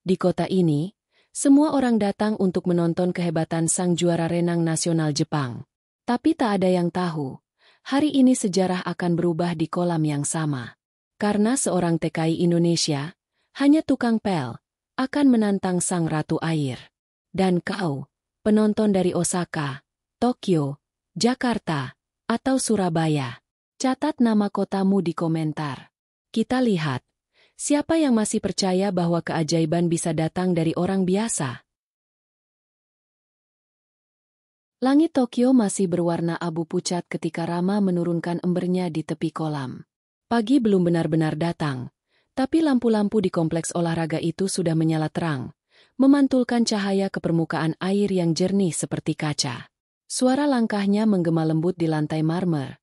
Di kota ini, semua orang datang untuk menonton kehebatan sang juara renang nasional Jepang. Tapi tak ada yang tahu, hari ini sejarah akan berubah di kolam yang sama. Karena seorang TKI Indonesia, hanya tukang pel, akan menantang sang ratu air. Dan kau, penonton dari Osaka, Tokyo, Jakarta, atau Surabaya, catat nama kotamu di komentar. Kita lihat, siapa yang masih percaya bahwa keajaiban bisa datang dari orang biasa? Langit Tokyo masih berwarna abu pucat ketika Rama menurunkan embernya di tepi kolam. Pagi belum benar-benar datang, tapi lampu-lampu di kompleks olahraga itu sudah menyala terang, memantulkan cahaya ke permukaan air yang jernih seperti kaca. Suara langkahnya menggema lembut di lantai marmer,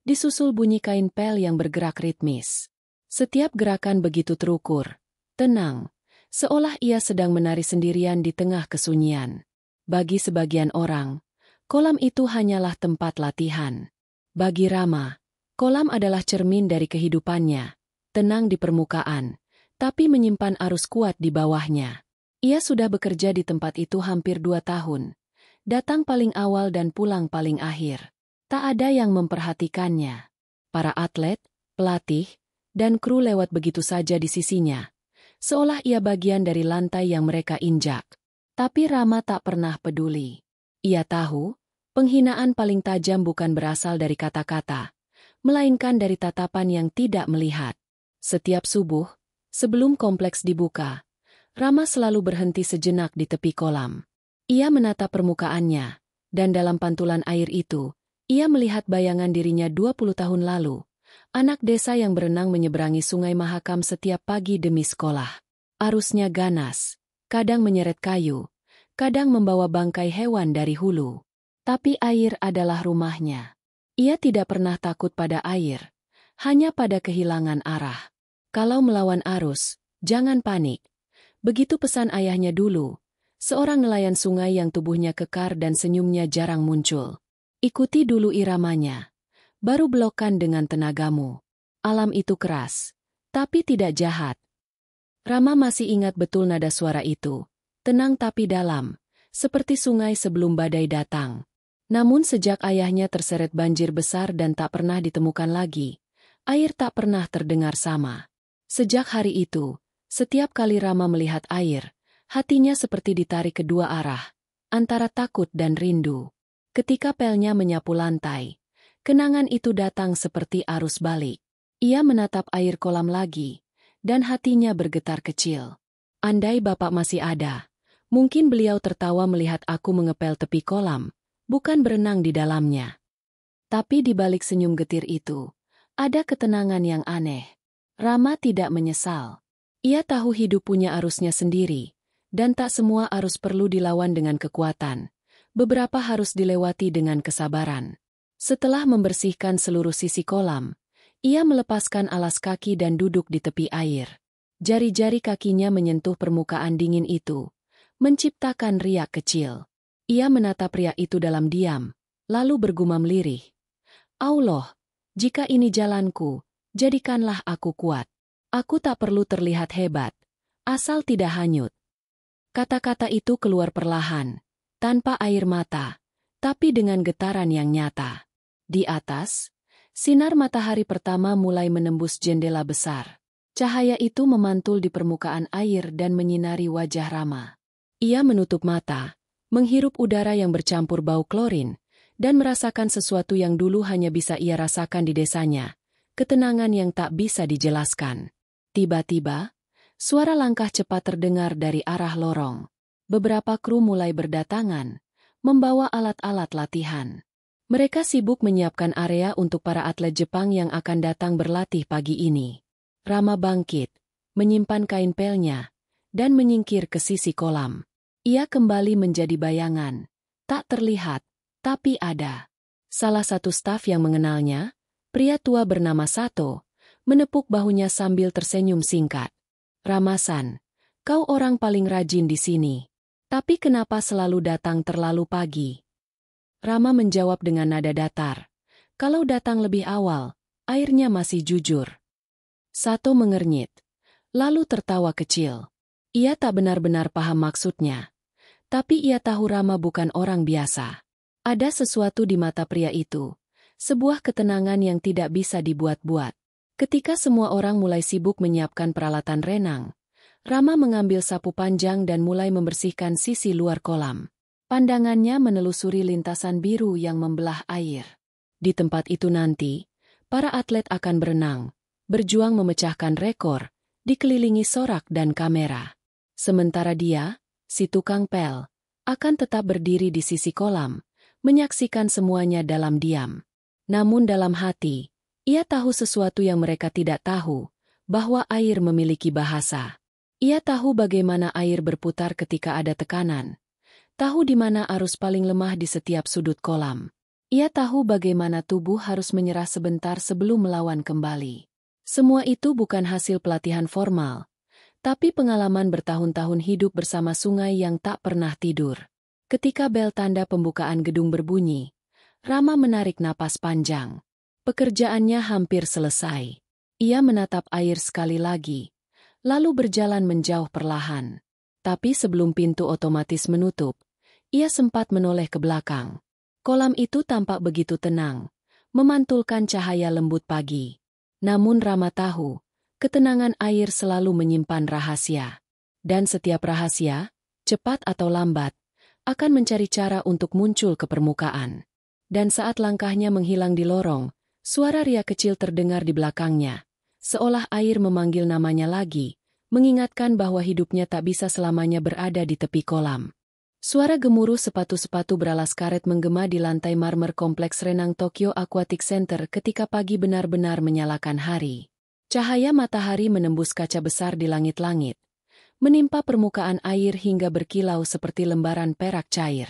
disusul bunyi kain pel yang bergerak ritmis. Setiap gerakan begitu terukur, tenang, seolah ia sedang menari sendirian di tengah kesunyian. Bagi sebagian orang, kolam itu hanyalah tempat latihan. Bagi Rama, kolam adalah cermin dari kehidupannya, tenang di permukaan, tapi menyimpan arus kuat di bawahnya. Ia sudah bekerja di tempat itu hampir 2 tahun, datang paling awal dan pulang paling akhir. Tak ada yang memperhatikannya. Para atlet, pelatih, dan kru lewat begitu saja di sisinya, seolah ia bagian dari lantai yang mereka injak. Tapi Rama tak pernah peduli. Ia tahu, penghinaan paling tajam bukan berasal dari kata-kata, melainkan dari tatapan yang tidak melihat. Setiap subuh, sebelum kompleks dibuka, Rama selalu berhenti sejenak di tepi kolam. Ia menatap permukaannya, dan dalam pantulan air itu, ia melihat bayangan dirinya 20 tahun lalu. Anak desa yang berenang menyeberangi Sungai Mahakam setiap pagi demi sekolah. Arusnya ganas, kadang menyeret kayu, kadang membawa bangkai hewan dari hulu. Tapi air adalah rumahnya. Ia tidak pernah takut pada air, hanya pada kehilangan arah. Kalau melawan arus, jangan panik. Begitu pesan ayahnya dulu, seorang nelayan sungai yang tubuhnya kekar dan senyumnya jarang muncul. Ikuti dulu iramanya. Baru belokkan dengan tenagamu. Alam itu keras, tapi tidak jahat. Rama masih ingat betul nada suara itu, tenang tapi dalam, seperti sungai sebelum badai datang. Namun sejak ayahnya terseret banjir besar dan tak pernah ditemukan lagi, air tak pernah terdengar sama. Sejak hari itu, setiap kali Rama melihat air, hatinya seperti ditarik kedua arah, antara takut dan rindu. Ketika pelnya menyapu lantai, kenangan itu datang seperti arus balik. Ia menatap air kolam lagi, dan hatinya bergetar kecil. Andai Bapak masih ada, mungkin beliau tertawa melihat aku mengepel tepi kolam, bukan berenang di dalamnya. Tapi di balik senyum getir itu, ada ketenangan yang aneh. Rama tidak menyesal. Ia tahu hidup punya arusnya sendiri, dan tak semua arus perlu dilawan dengan kekuatan. Beberapa harus dilewati dengan kesabaran. Setelah membersihkan seluruh sisi kolam, ia melepaskan alas kaki dan duduk di tepi air. Jari-jari kakinya menyentuh permukaan dingin itu, menciptakan riak kecil. Ia menatap riak itu dalam diam, lalu bergumam lirih. Allah, jika ini jalanku, jadikanlah aku kuat. Aku tak perlu terlihat hebat, asal tidak hanyut. Kata-kata itu keluar perlahan, tanpa air mata, tapi dengan getaran yang nyata. Di atas, sinar matahari pertama mulai menembus jendela besar. Cahaya itu memantul di permukaan air dan menyinari wajah Rama. Ia menutup mata, menghirup udara yang bercampur bau klorin, dan merasakan sesuatu yang dulu hanya bisa ia rasakan di desanya, ketenangan yang tak bisa dijelaskan. Tiba-tiba, suara langkah cepat terdengar dari arah lorong. Beberapa kru mulai berdatangan, membawa alat-alat latihan. Mereka sibuk menyiapkan area untuk para atlet Jepang yang akan datang berlatih pagi ini. Rama bangkit, menyimpan kain pelnya, dan menyingkir ke sisi kolam. Ia kembali menjadi bayangan, tak terlihat, tapi ada. Salah satu staf yang mengenalnya, pria tua bernama Sato, menepuk bahunya sambil tersenyum singkat. Rama-san, kau orang paling rajin di sini. Tapi kenapa selalu datang terlalu pagi? Rama menjawab dengan nada datar. Kalau datang lebih awal, airnya masih jujur. Sato mengernyit, lalu tertawa kecil. Ia tak benar-benar paham maksudnya. Tapi ia tahu Rama bukan orang biasa. Ada sesuatu di mata pria itu. Sebuah ketenangan yang tidak bisa dibuat-buat. Ketika semua orang mulai sibuk menyiapkan peralatan renang, Rama mengambil sapu panjang dan mulai membersihkan sisi luar kolam. Pandangannya menelusuri lintasan biru yang membelah air. Di tempat itu nanti, para atlet akan berenang, berjuang memecahkan rekor, dikelilingi sorak dan kamera. Sementara dia, si tukang pel, akan tetap berdiri di sisi kolam, menyaksikan semuanya dalam diam. Namun dalam hati, ia tahu sesuatu yang mereka tidak tahu, bahwa air memiliki bahasa. Ia tahu bagaimana air berputar ketika ada tekanan. Tahu di mana arus paling lemah di setiap sudut kolam. Ia tahu bagaimana tubuh harus menyerah sebentar sebelum melawan kembali. Semua itu bukan hasil pelatihan formal, tapi pengalaman bertahun-tahun hidup bersama sungai yang tak pernah tidur. Ketika bel tanda pembukaan gedung berbunyi, Rama menarik napas panjang. Pekerjaannya hampir selesai. Ia menatap air sekali lagi, lalu berjalan menjauh perlahan. Tapi sebelum pintu otomatis menutup, ia sempat menoleh ke belakang. Kolam itu tampak begitu tenang, memantulkan cahaya lembut pagi. Namun Rama tahu, ketenangan air selalu menyimpan rahasia. Dan setiap rahasia, cepat atau lambat, akan mencari cara untuk muncul ke permukaan. Dan saat langkahnya menghilang di lorong, suara ria kecil terdengar di belakangnya. Seolah air memanggil namanya lagi, mengingatkan bahwa hidupnya tak bisa selamanya berada di tepi kolam. Suara gemuruh sepatu-sepatu beralas karet menggema di lantai marmer kompleks renang Tokyo Aquatic Center ketika pagi benar-benar menyalakan hari. Cahaya matahari menembus kaca besar di langit-langit, menimpa permukaan air hingga berkilau seperti lembaran perak cair.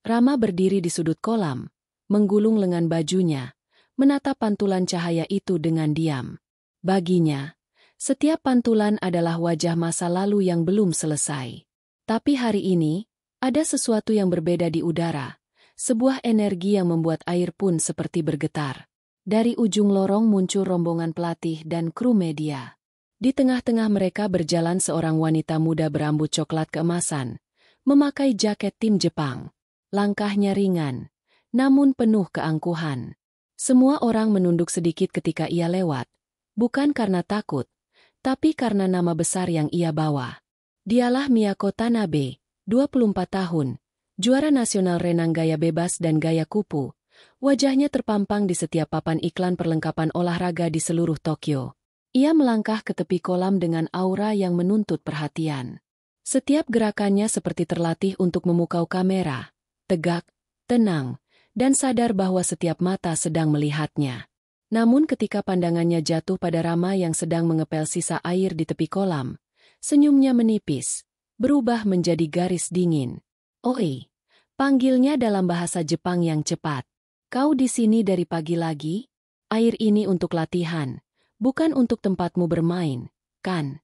Rama berdiri di sudut kolam, menggulung lengan bajunya, menatap pantulan cahaya itu dengan diam. Baginya, setiap pantulan adalah wajah masa lalu yang belum selesai. Tapi hari ini, ada sesuatu yang berbeda di udara, sebuah energi yang membuat air pun seperti bergetar. Dari ujung lorong muncul rombongan pelatih dan kru media. Di tengah-tengah mereka berjalan seorang wanita muda berambut coklat keemasan, memakai jaket tim Jepang. Langkahnya ringan, namun penuh keangkuhan. Semua orang menunduk sedikit ketika ia lewat, bukan karena takut, tapi karena nama besar yang ia bawa. Dialah Miyako Tanabe, 24 tahun, juara nasional renang gaya bebas dan gaya kupu. Wajahnya terpampang di setiap papan iklan perlengkapan olahraga di seluruh Tokyo. Ia melangkah ke tepi kolam dengan aura yang menuntut perhatian. Setiap gerakannya seperti terlatih untuk memukau kamera, tegak, tenang, dan sadar bahwa setiap mata sedang melihatnya. Namun ketika pandangannya jatuh pada Rama yang sedang mengepel sisa air di tepi kolam, senyumnya menipis, berubah menjadi garis dingin. "Oi," panggilnya dalam bahasa Jepang yang cepat. "Kau di sini dari pagi lagi? Air ini untuk latihan, bukan untuk tempatmu bermain, kan?"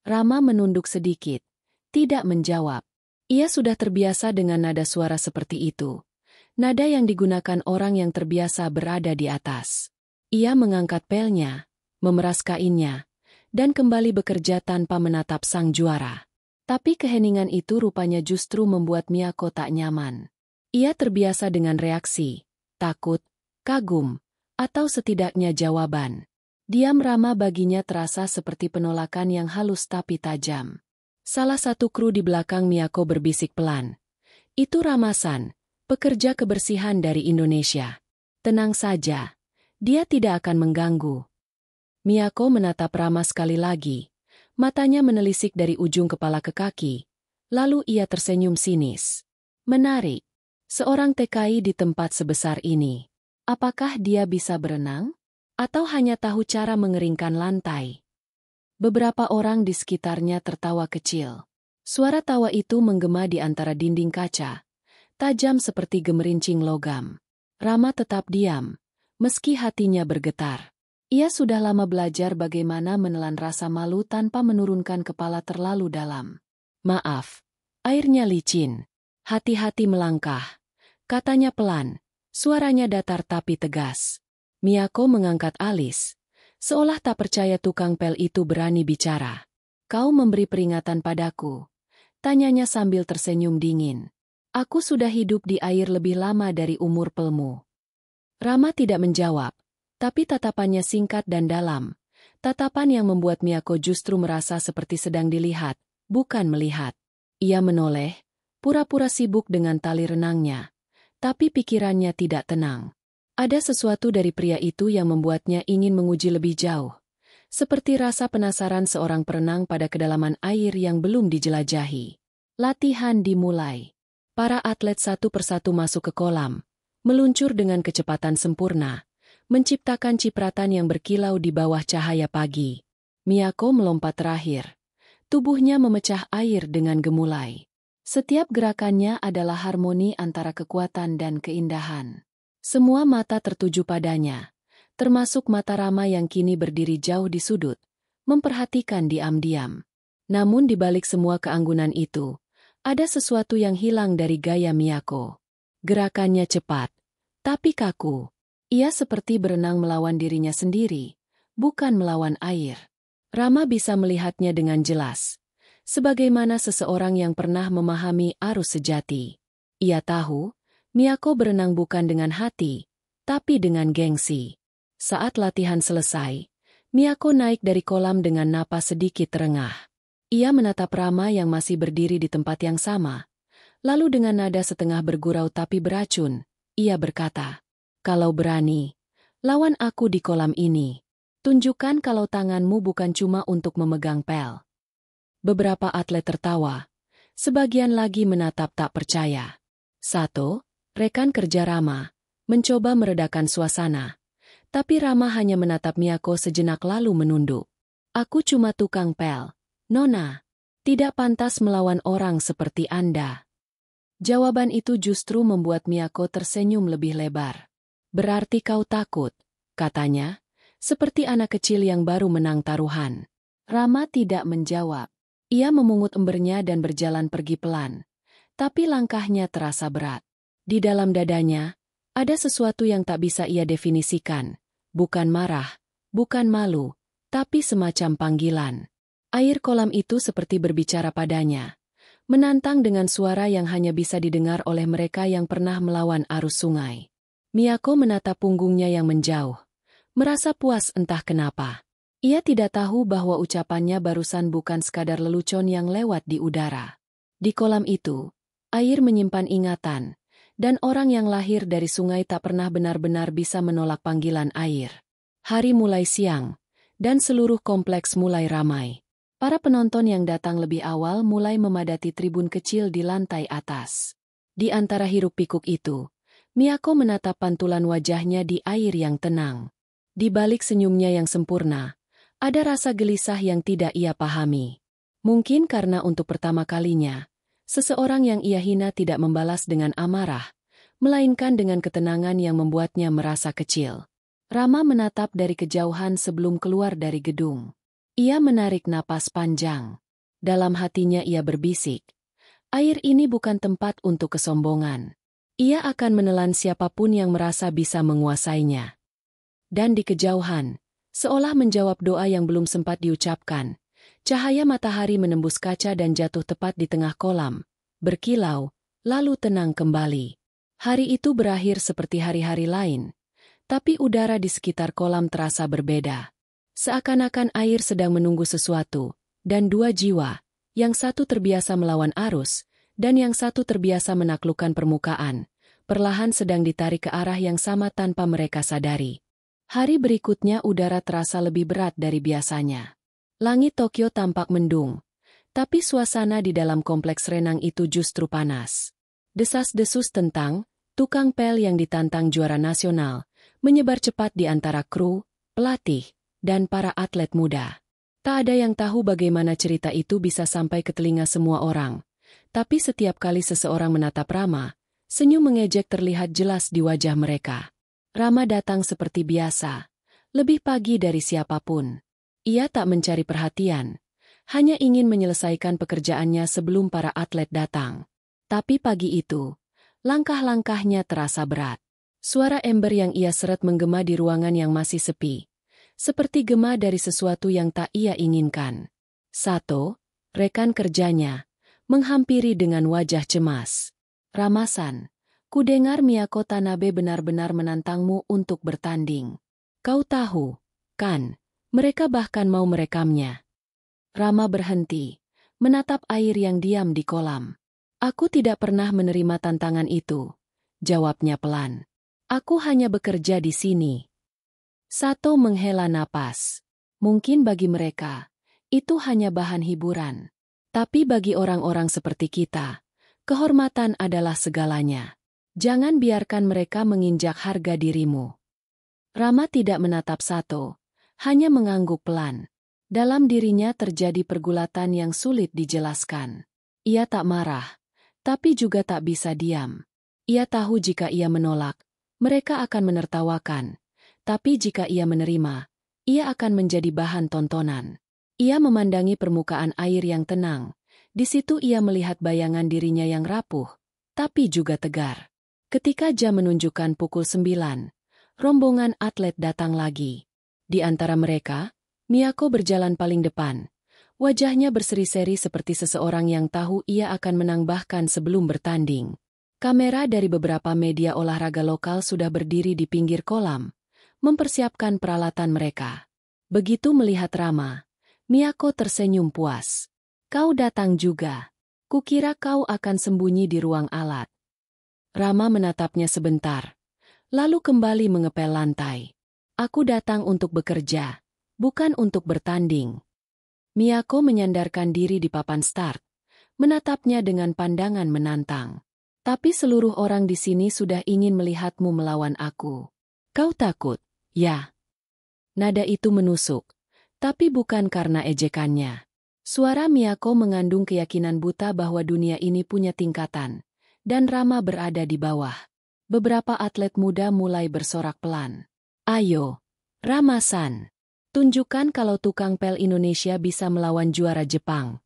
Rama menunduk sedikit, tidak menjawab. Ia sudah terbiasa dengan nada suara seperti itu. Nada yang digunakan orang yang terbiasa berada di atas. Ia mengangkat pelnya, memeras kainnya, dan kembali bekerja tanpa menatap sang juara. Tapi keheningan itu rupanya justru membuat Miyako tak nyaman. Ia terbiasa dengan reaksi, takut, kagum, atau setidaknya jawaban. Diam Rama baginya terasa seperti penolakan yang halus tapi tajam. Salah satu kru di belakang Miyako berbisik pelan. "Itu Rama-san, pekerja kebersihan dari Indonesia. Tenang saja, dia tidak akan mengganggu." Miyako menatap Rama sekali lagi. Matanya menelisik dari ujung kepala ke kaki, lalu ia tersenyum sinis. Menarik. Seorang TKI di tempat sebesar ini. Apakah dia bisa berenang? Atau hanya tahu cara mengeringkan lantai? Beberapa orang di sekitarnya tertawa kecil. Suara tawa itu menggema di antara dinding kaca, tajam seperti gemerincing logam. Rama tetap diam, meski hatinya bergetar. Ia sudah lama belajar bagaimana menelan rasa malu tanpa menurunkan kepala terlalu dalam. "Maaf, airnya licin. Hati-hati melangkah," katanya pelan, suaranya datar tapi tegas. Miyako mengangkat alis, seolah tak percaya tukang pel itu berani bicara. Kau memberi peringatan padaku. Tanyanya sambil tersenyum dingin. Aku sudah hidup di air lebih lama dari umur pelmu. Rama tidak menjawab, tapi tatapannya singkat dan dalam. Tatapan yang membuat Miyako justru merasa seperti sedang dilihat, bukan melihat. Ia menoleh, pura-pura sibuk dengan tali renangnya. Tapi pikirannya tidak tenang. Ada sesuatu dari pria itu yang membuatnya ingin menguji lebih jauh. Seperti rasa penasaran seorang perenang pada kedalaman air yang belum dijelajahi. Latihan dimulai. Para atlet satu persatu masuk ke kolam, meluncur dengan kecepatan sempurna, menciptakan cipratan yang berkilau di bawah cahaya pagi. Miyako melompat terakhir. Tubuhnya memecah air dengan gemulai. Setiap gerakannya adalah harmoni antara kekuatan dan keindahan. Semua mata tertuju padanya, termasuk mata Rama yang kini berdiri jauh di sudut, memperhatikan diam-diam. Namun di balik semua keanggunan itu, ada sesuatu yang hilang dari gaya Miyako. Gerakannya cepat, tapi kaku. Ia seperti berenang melawan dirinya sendiri, bukan melawan air. Rama bisa melihatnya dengan jelas. Sebagaimana seseorang yang pernah memahami arus sejati. Ia tahu, Miyako berenang bukan dengan hati, tapi dengan gengsi. Saat latihan selesai, Miyako naik dari kolam dengan napas sedikit terengah. Ia menatap Rama yang masih berdiri di tempat yang sama. Lalu dengan nada setengah bergurau tapi beracun, ia berkata, "Kalau berani, lawan aku di kolam ini. Tunjukkan kalau tanganmu bukan cuma untuk memegang pel." Beberapa atlet tertawa. Sebagian lagi menatap tak percaya. Sato, rekan kerja Rama, mencoba meredakan suasana. Tapi Rama hanya menatap Miyako sejenak lalu menunduk. "Aku cuma tukang pel, Nona. Tidak pantas melawan orang seperti Anda." Jawaban itu justru membuat Miyako tersenyum lebih lebar. "Berarti kau takut," katanya, seperti anak kecil yang baru menang taruhan. Rama tidak menjawab. Ia memungut embernya dan berjalan pergi pelan. Tapi langkahnya terasa berat. Di dalam dadanya, ada sesuatu yang tak bisa ia definisikan. Bukan marah, bukan malu, tapi semacam panggilan. Air kolam itu seperti berbicara padanya. Menantang dengan suara yang hanya bisa didengar oleh mereka yang pernah melawan arus sungai. Miyako menatap punggungnya yang menjauh. Merasa puas entah kenapa. Ia tidak tahu bahwa ucapannya barusan bukan sekadar lelucon yang lewat di udara. Di kolam itu, air menyimpan ingatan, dan orang yang lahir dari sungai tak pernah benar-benar bisa menolak panggilan air. Hari mulai siang, dan seluruh kompleks mulai ramai. Para penonton yang datang lebih awal mulai memadati tribun kecil di lantai atas. Di antara hiruk-pikuk itu, Miyako menatap pantulan wajahnya di air yang tenang. Di balik senyumnya yang sempurna, ada rasa gelisah yang tidak ia pahami. Mungkin karena untuk pertama kalinya, seseorang yang ia hina tidak membalas dengan amarah, melainkan dengan ketenangan yang membuatnya merasa kecil. Rama menatap dari kejauhan sebelum keluar dari gedung. Ia menarik napas panjang. Dalam hatinya ia berbisik, "Air ini bukan tempat untuk kesombongan. Ia akan menelan siapapun yang merasa bisa menguasainya." Dan di kejauhan, seolah menjawab doa yang belum sempat diucapkan, cahaya matahari menembus kaca dan jatuh tepat di tengah kolam, berkilau, lalu tenang kembali. Hari itu berakhir seperti hari-hari lain, tapi udara di sekitar kolam terasa berbeda. Seakan-akan air sedang menunggu sesuatu, dan dua jiwa, yang satu terbiasa melawan arus, dan yang satu terbiasa menaklukkan permukaan, perlahan sedang ditarik ke arah yang sama tanpa mereka sadari. Hari berikutnya udara terasa lebih berat dari biasanya. Langit Tokyo tampak mendung, tapi suasana di dalam kompleks renang itu justru panas. Desas-desus tentang tukang pel yang ditantang juara nasional menyebar cepat di antara kru, pelatih, dan para atlet muda. Tak ada yang tahu bagaimana cerita itu bisa sampai ke telinga semua orang, tapi setiap kali seseorang menatap Rama, senyum mengejek terlihat jelas di wajah mereka. Rama datang seperti biasa, lebih pagi dari siapapun. Ia tak mencari perhatian, hanya ingin menyelesaikan pekerjaannya sebelum para atlet datang. Tapi pagi itu, langkah-langkahnya terasa berat. Suara ember yang ia seret menggema di ruangan yang masih sepi, seperti gema dari sesuatu yang tak ia inginkan. Sato, rekan kerjanya, menghampiri dengan wajah cemas. Rama-san, kudengar Miyako Tanabe benar-benar menantangmu untuk bertanding. Kau tahu, kan, mereka bahkan mau merekamnya. Rama berhenti, menatap air yang diam di kolam. Aku tidak pernah menerima tantangan itu, jawabnya pelan. Aku hanya bekerja di sini. Sato menghela napas. Mungkin bagi mereka, itu hanya bahan hiburan. Tapi bagi orang-orang seperti kita, kehormatan adalah segalanya. Jangan biarkan mereka menginjak harga dirimu. Rama tidak menatap Sato, hanya mengangguk pelan. Dalam dirinya terjadi pergulatan yang sulit dijelaskan. Ia tak marah, tapi juga tak bisa diam. Ia tahu jika ia menolak, mereka akan menertawakan. Tapi jika ia menerima, ia akan menjadi bahan tontonan. Ia memandangi permukaan air yang tenang. Di situ ia melihat bayangan dirinya yang rapuh, tapi juga tegar. Ketika jam menunjukkan pukul 9, rombongan atlet datang lagi. Di antara mereka, Miyako berjalan paling depan. Wajahnya berseri-seri seperti seseorang yang tahu ia akan menang bahkan sebelum bertanding. Kamera dari beberapa media olahraga lokal sudah berdiri di pinggir kolam, mempersiapkan peralatan mereka. Begitu melihat Rama, Miyako tersenyum puas. Kau datang juga. Kukira kau akan sembunyi di ruang alat. Rama menatapnya sebentar, lalu kembali mengepel lantai. Aku datang untuk bekerja, bukan untuk bertanding. Miyako menyandarkan diri di papan start, menatapnya dengan pandangan menantang. Tapi seluruh orang di sini sudah ingin melihatmu melawan aku. Kau takut, ya? Nada itu menusuk, tapi bukan karena ejekannya. Suara Miyako mengandung keyakinan buta bahwa dunia ini punya tingkatan, dan Rama berada di bawah. Beberapa atlet muda mulai bersorak pelan. Ayo, Rama-san. Tunjukkan kalau tukang pel Indonesia bisa melawan juara Jepang.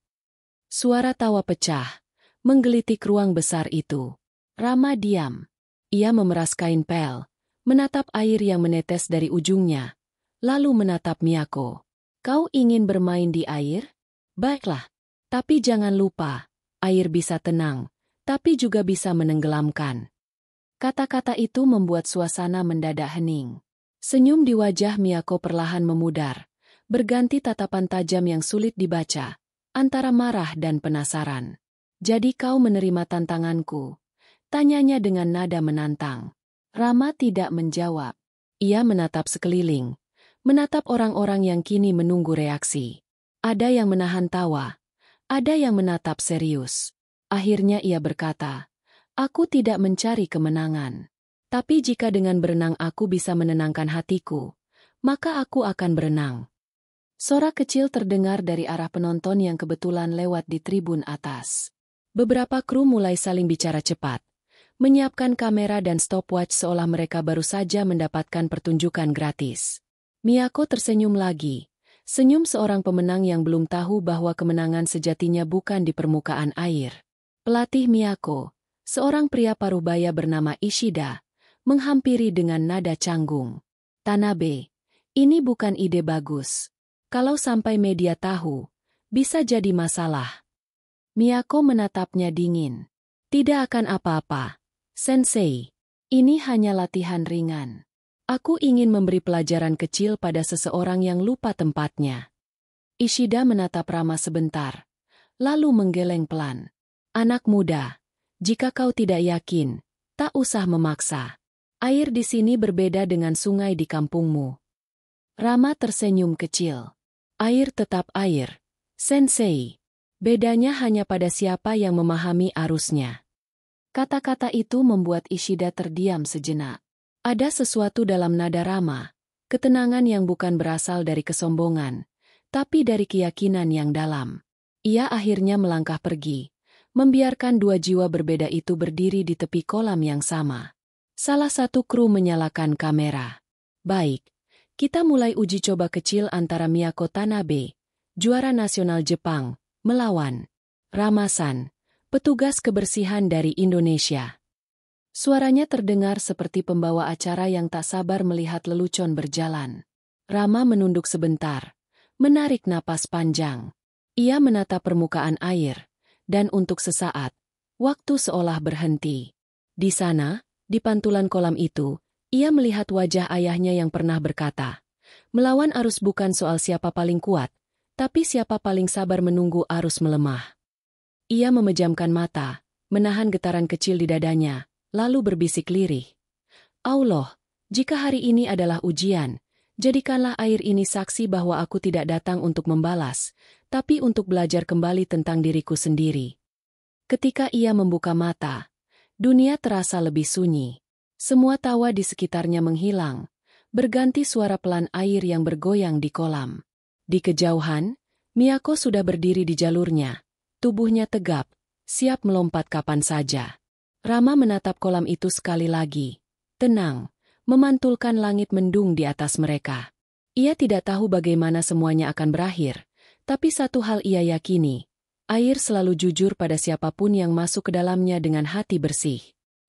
Suara tawa pecah, menggelitik ruang besar itu. Rama diam. Ia memeras kain pel, menatap air yang menetes dari ujungnya, lalu menatap Miyako. Kau ingin bermain di air? Baiklah. Tapi jangan lupa, air bisa tenang, tapi juga bisa menenggelamkan. Kata-kata itu membuat suasana mendadak hening. Senyum di wajah Miyako perlahan memudar, berganti tatapan tajam yang sulit dibaca, antara marah dan penasaran. Jadi kau menerima tantanganku? Tanyanya dengan nada menantang. Rama tidak menjawab. Ia menatap sekeliling, menatap orang-orang yang kini menunggu reaksi. Ada yang menahan tawa, ada yang menatap serius. Akhirnya ia berkata, aku tidak mencari kemenangan. Tapi jika dengan berenang aku bisa menenangkan hatiku, maka aku akan berenang. Sorak kecil terdengar dari arah penonton yang kebetulan lewat di tribun atas. Beberapa kru mulai saling bicara cepat, menyiapkan kamera dan stopwatch seolah mereka baru saja mendapatkan pertunjukan gratis. Miyako tersenyum lagi, senyum seorang pemenang yang belum tahu bahwa kemenangan sejatinya bukan di permukaan air. Pelatih Miyako, seorang pria parubaya bernama Ishida, menghampiri dengan nada canggung. Tanabe, ini bukan ide bagus. Kalau sampai media tahu, bisa jadi masalah. Miyako menatapnya dingin. Tidak akan apa-apa, Sensei. Ini hanya latihan ringan. Aku ingin memberi pelajaran kecil pada seseorang yang lupa tempatnya. Ishida menatap Rama sebentar, lalu menggeleng pelan. Anak muda, jika kau tidak yakin, tak usah memaksa. Air di sini berbeda dengan sungai di kampungmu. Rama tersenyum kecil. Air tetap air, Sensei. Bedanya hanya pada siapa yang memahami arusnya. Kata-kata itu membuat Ishida terdiam sejenak. Ada sesuatu dalam nada Rama, ketenangan yang bukan berasal dari kesombongan, tapi dari keyakinan yang dalam. Ia akhirnya melangkah pergi, membiarkan dua jiwa berbeda itu berdiri di tepi kolam yang sama. Salah satu kru menyalakan kamera. Baik, kita mulai uji coba kecil antara Miyako Tanabe, juara nasional Jepang, melawan Rama-san, petugas kebersihan dari Indonesia. Suaranya terdengar seperti pembawa acara yang tak sabar melihat lelucon berjalan. Rama menunduk sebentar, menarik napas panjang. Ia menatap permukaan air, dan untuk sesaat, waktu seolah berhenti. Di sana, di pantulan kolam itu, ia melihat wajah ayahnya yang pernah berkata, "Melawan arus bukan soal siapa paling kuat, tapi siapa paling sabar menunggu arus melemah." Ia memejamkan mata, menahan getaran kecil di dadanya, lalu berbisik lirih, "Allah, jika hari ini adalah ujian, jadikanlah air ini saksi bahwa aku tidak datang untuk membalas, tapi untuk belajar kembali tentang diriku sendiri." Ketika ia membuka mata, dunia terasa lebih sunyi. Semua tawa di sekitarnya menghilang, berganti suara pelan air yang bergoyang di kolam. Di kejauhan, Miyako sudah berdiri di jalurnya, tubuhnya tegap, siap melompat kapan saja. Rama menatap kolam itu sekali lagi. Tenang, memantulkan langit mendung di atas mereka. Ia tidak tahu bagaimana semuanya akan berakhir, tapi satu hal ia yakini, air selalu jujur pada siapapun yang masuk ke dalamnya dengan hati bersih.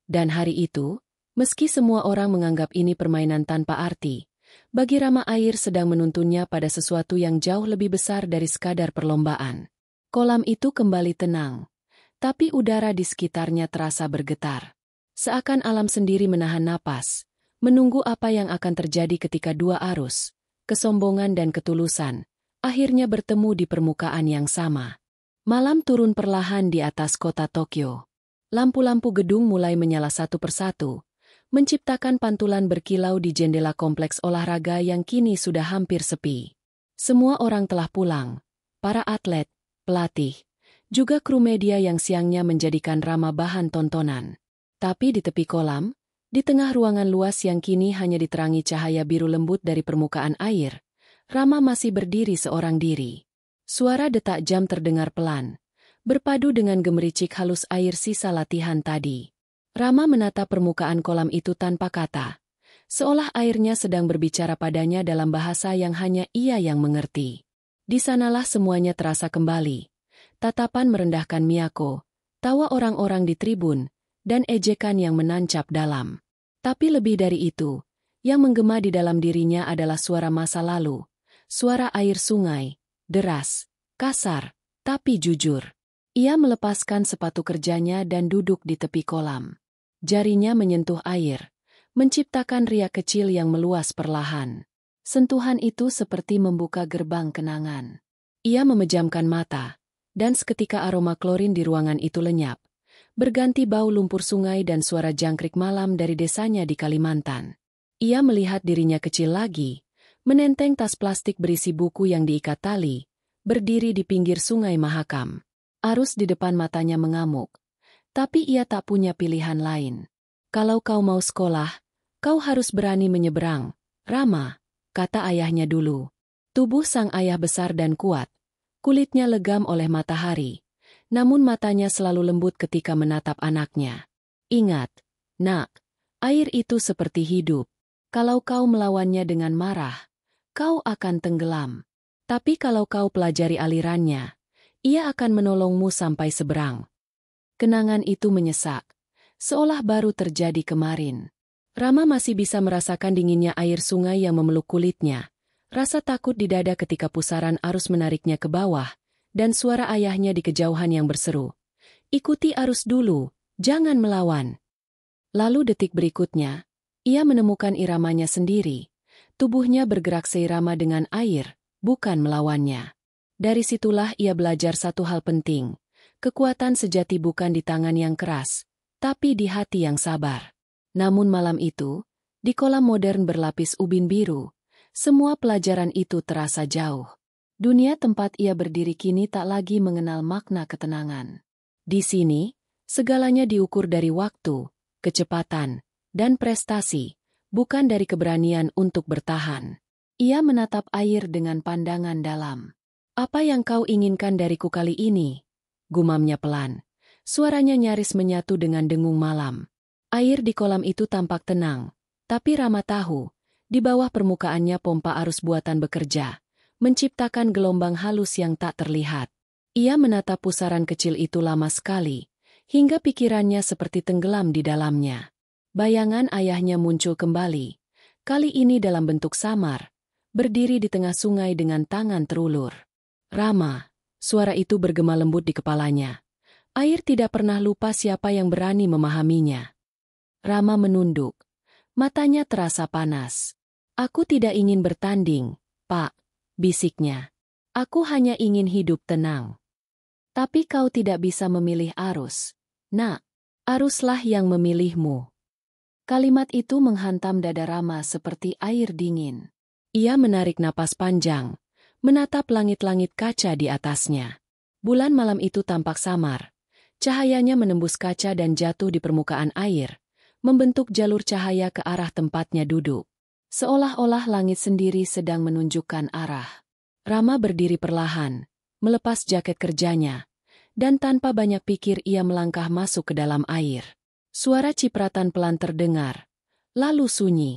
Dan hari itu, meski semua orang menganggap ini permainan tanpa arti, bagi Rama air sedang menuntunnya pada sesuatu yang jauh lebih besar dari sekadar perlombaan. Kolam itu kembali tenang, tapi udara di sekitarnya terasa bergetar. Seakan alam sendiri menahan napas, menunggu apa yang akan terjadi ketika dua arus, kesombongan dan ketulusan, akhirnya bertemu di permukaan yang sama. Malam turun perlahan di atas kota Tokyo. Lampu-lampu gedung mulai menyala satu persatu, menciptakan pantulan berkilau di jendela kompleks olahraga yang kini sudah hampir sepi. Semua orang telah pulang, para atlet, pelatih, juga kru media yang siangnya menjadikan Rama bahan tontonan. Tapi di tepi kolam, di tengah ruangan luas yang kini hanya diterangi cahaya biru lembut dari permukaan air, Rama masih berdiri seorang diri. Suara detak jam terdengar pelan, berpadu dengan gemericik halus air sisa latihan tadi. Rama menatap permukaan kolam itu tanpa kata, seolah airnya sedang berbicara padanya dalam bahasa yang hanya ia yang mengerti. Di sanalah semuanya terasa kembali. Tatapan merendahkan Miyako, tawa orang-orang di tribun, dan ejekan yang menancap dalam. Tapi lebih dari itu, yang menggema di dalam dirinya adalah suara masa lalu, suara air sungai, deras, kasar, tapi jujur. Ia melepaskan sepatu kerjanya dan duduk di tepi kolam. Jarinya menyentuh air, menciptakan riak kecil yang meluas perlahan. Sentuhan itu seperti membuka gerbang kenangan. Ia memejamkan mata, dan seketika aroma klorin di ruangan itu lenyap, berganti bau lumpur sungai dan suara jangkrik malam dari desanya di Kalimantan. Ia melihat dirinya kecil lagi, menenteng tas plastik berisi buku yang diikat tali, berdiri di pinggir sungai Mahakam. Arus di depan matanya mengamuk. Tapi ia tak punya pilihan lain. "Kalau kau mau sekolah, kau harus berani menyeberang, Rama," kata ayahnya dulu. Tubuh sang ayah besar dan kuat. Kulitnya legam oleh matahari. Namun matanya selalu lembut ketika menatap anaknya. "Ingat, nak, air itu seperti hidup. Kalau kau melawannya dengan marah, kau akan tenggelam. Tapi kalau kau pelajari alirannya, ia akan menolongmu sampai seberang." Kenangan itu menyesak, seolah baru terjadi kemarin. Rama masih bisa merasakan dinginnya air sungai yang memeluk kulitnya, rasa takut di dada ketika pusaran arus menariknya ke bawah, dan suara ayahnya di kejauhan yang berseru, "Ikuti arus dulu, jangan melawan." Lalu detik berikutnya, ia menemukan iramanya sendiri. Tubuhnya bergerak seirama dengan air, bukan melawannya. Dari situlah ia belajar satu hal penting. Kekuatan sejati bukan di tangan yang keras, tapi di hati yang sabar. Namun malam itu, di kolam modern berlapis ubin biru, semua pelajaran itu terasa jauh. Dunia tempat ia berdiri kini tak lagi mengenal makna ketenangan. Di sini, segalanya diukur dari waktu, kecepatan, dan prestasi, bukan dari keberanian untuk bertahan. Ia menatap air dengan pandangan dalam. "Apa yang kau inginkan dariku kali ini?" gumamnya pelan. Suaranya nyaris menyatu dengan dengung malam. Air di kolam itu tampak tenang, tapi Rama tahu, di bawah permukaannya pompa arus buatan bekerja, menciptakan gelombang halus yang tak terlihat. Ia menatap pusaran kecil itu lama sekali, hingga pikirannya seperti tenggelam di dalamnya. Bayangan ayahnya muncul kembali, kali ini dalam bentuk samar, berdiri di tengah sungai dengan tangan terulur. "Rama, Suara itu bergema lembut di kepalanya. Air tidak pernah lupa siapa yang berani memahaminya. Rama menunduk. Matanya terasa panas. Aku tidak ingin bertanding, Pak, bisiknya. Aku hanya ingin hidup tenang. Tapi kau tidak bisa memilih arus. Nak, aruslah yang memilihmu. Kalimat itu menghantam dada Rama seperti air dingin. Ia menarik napas panjang, menatap langit-langit kaca di atasnya. Bulan malam itu tampak samar. Cahayanya menembus kaca dan jatuh di permukaan air, membentuk jalur cahaya ke arah tempatnya duduk. Seolah-olah langit sendiri sedang menunjukkan arah. Rama berdiri perlahan, melepas jaket kerjanya, dan tanpa banyak pikir ia melangkah masuk ke dalam air. Suara cipratan pelan terdengar, lalu sunyi.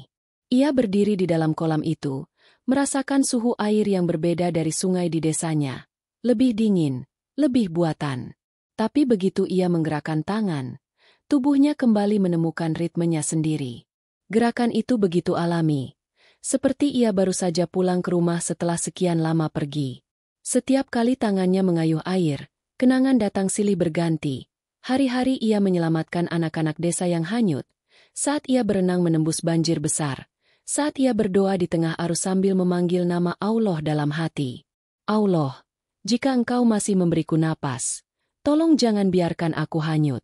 Ia berdiri di dalam kolam itu, merasakan suhu air yang berbeda dari sungai di desanya. Lebih dingin, lebih buatan. Tapi begitu ia menggerakkan tangan, tubuhnya kembali menemukan ritmenya sendiri. Gerakan itu begitu alami, seperti ia baru saja pulang ke rumah setelah sekian lama pergi. Setiap kali tangannya mengayuh air, kenangan datang silih berganti. Hari-hari ia menyelamatkan anak-anak desa yang hanyut, saat ia berenang menembus banjir besar, saat ia berdoa di tengah arus sambil memanggil nama Allah dalam hati. Allah, jika Engkau masih memberiku napas, tolong jangan biarkan aku hanyut.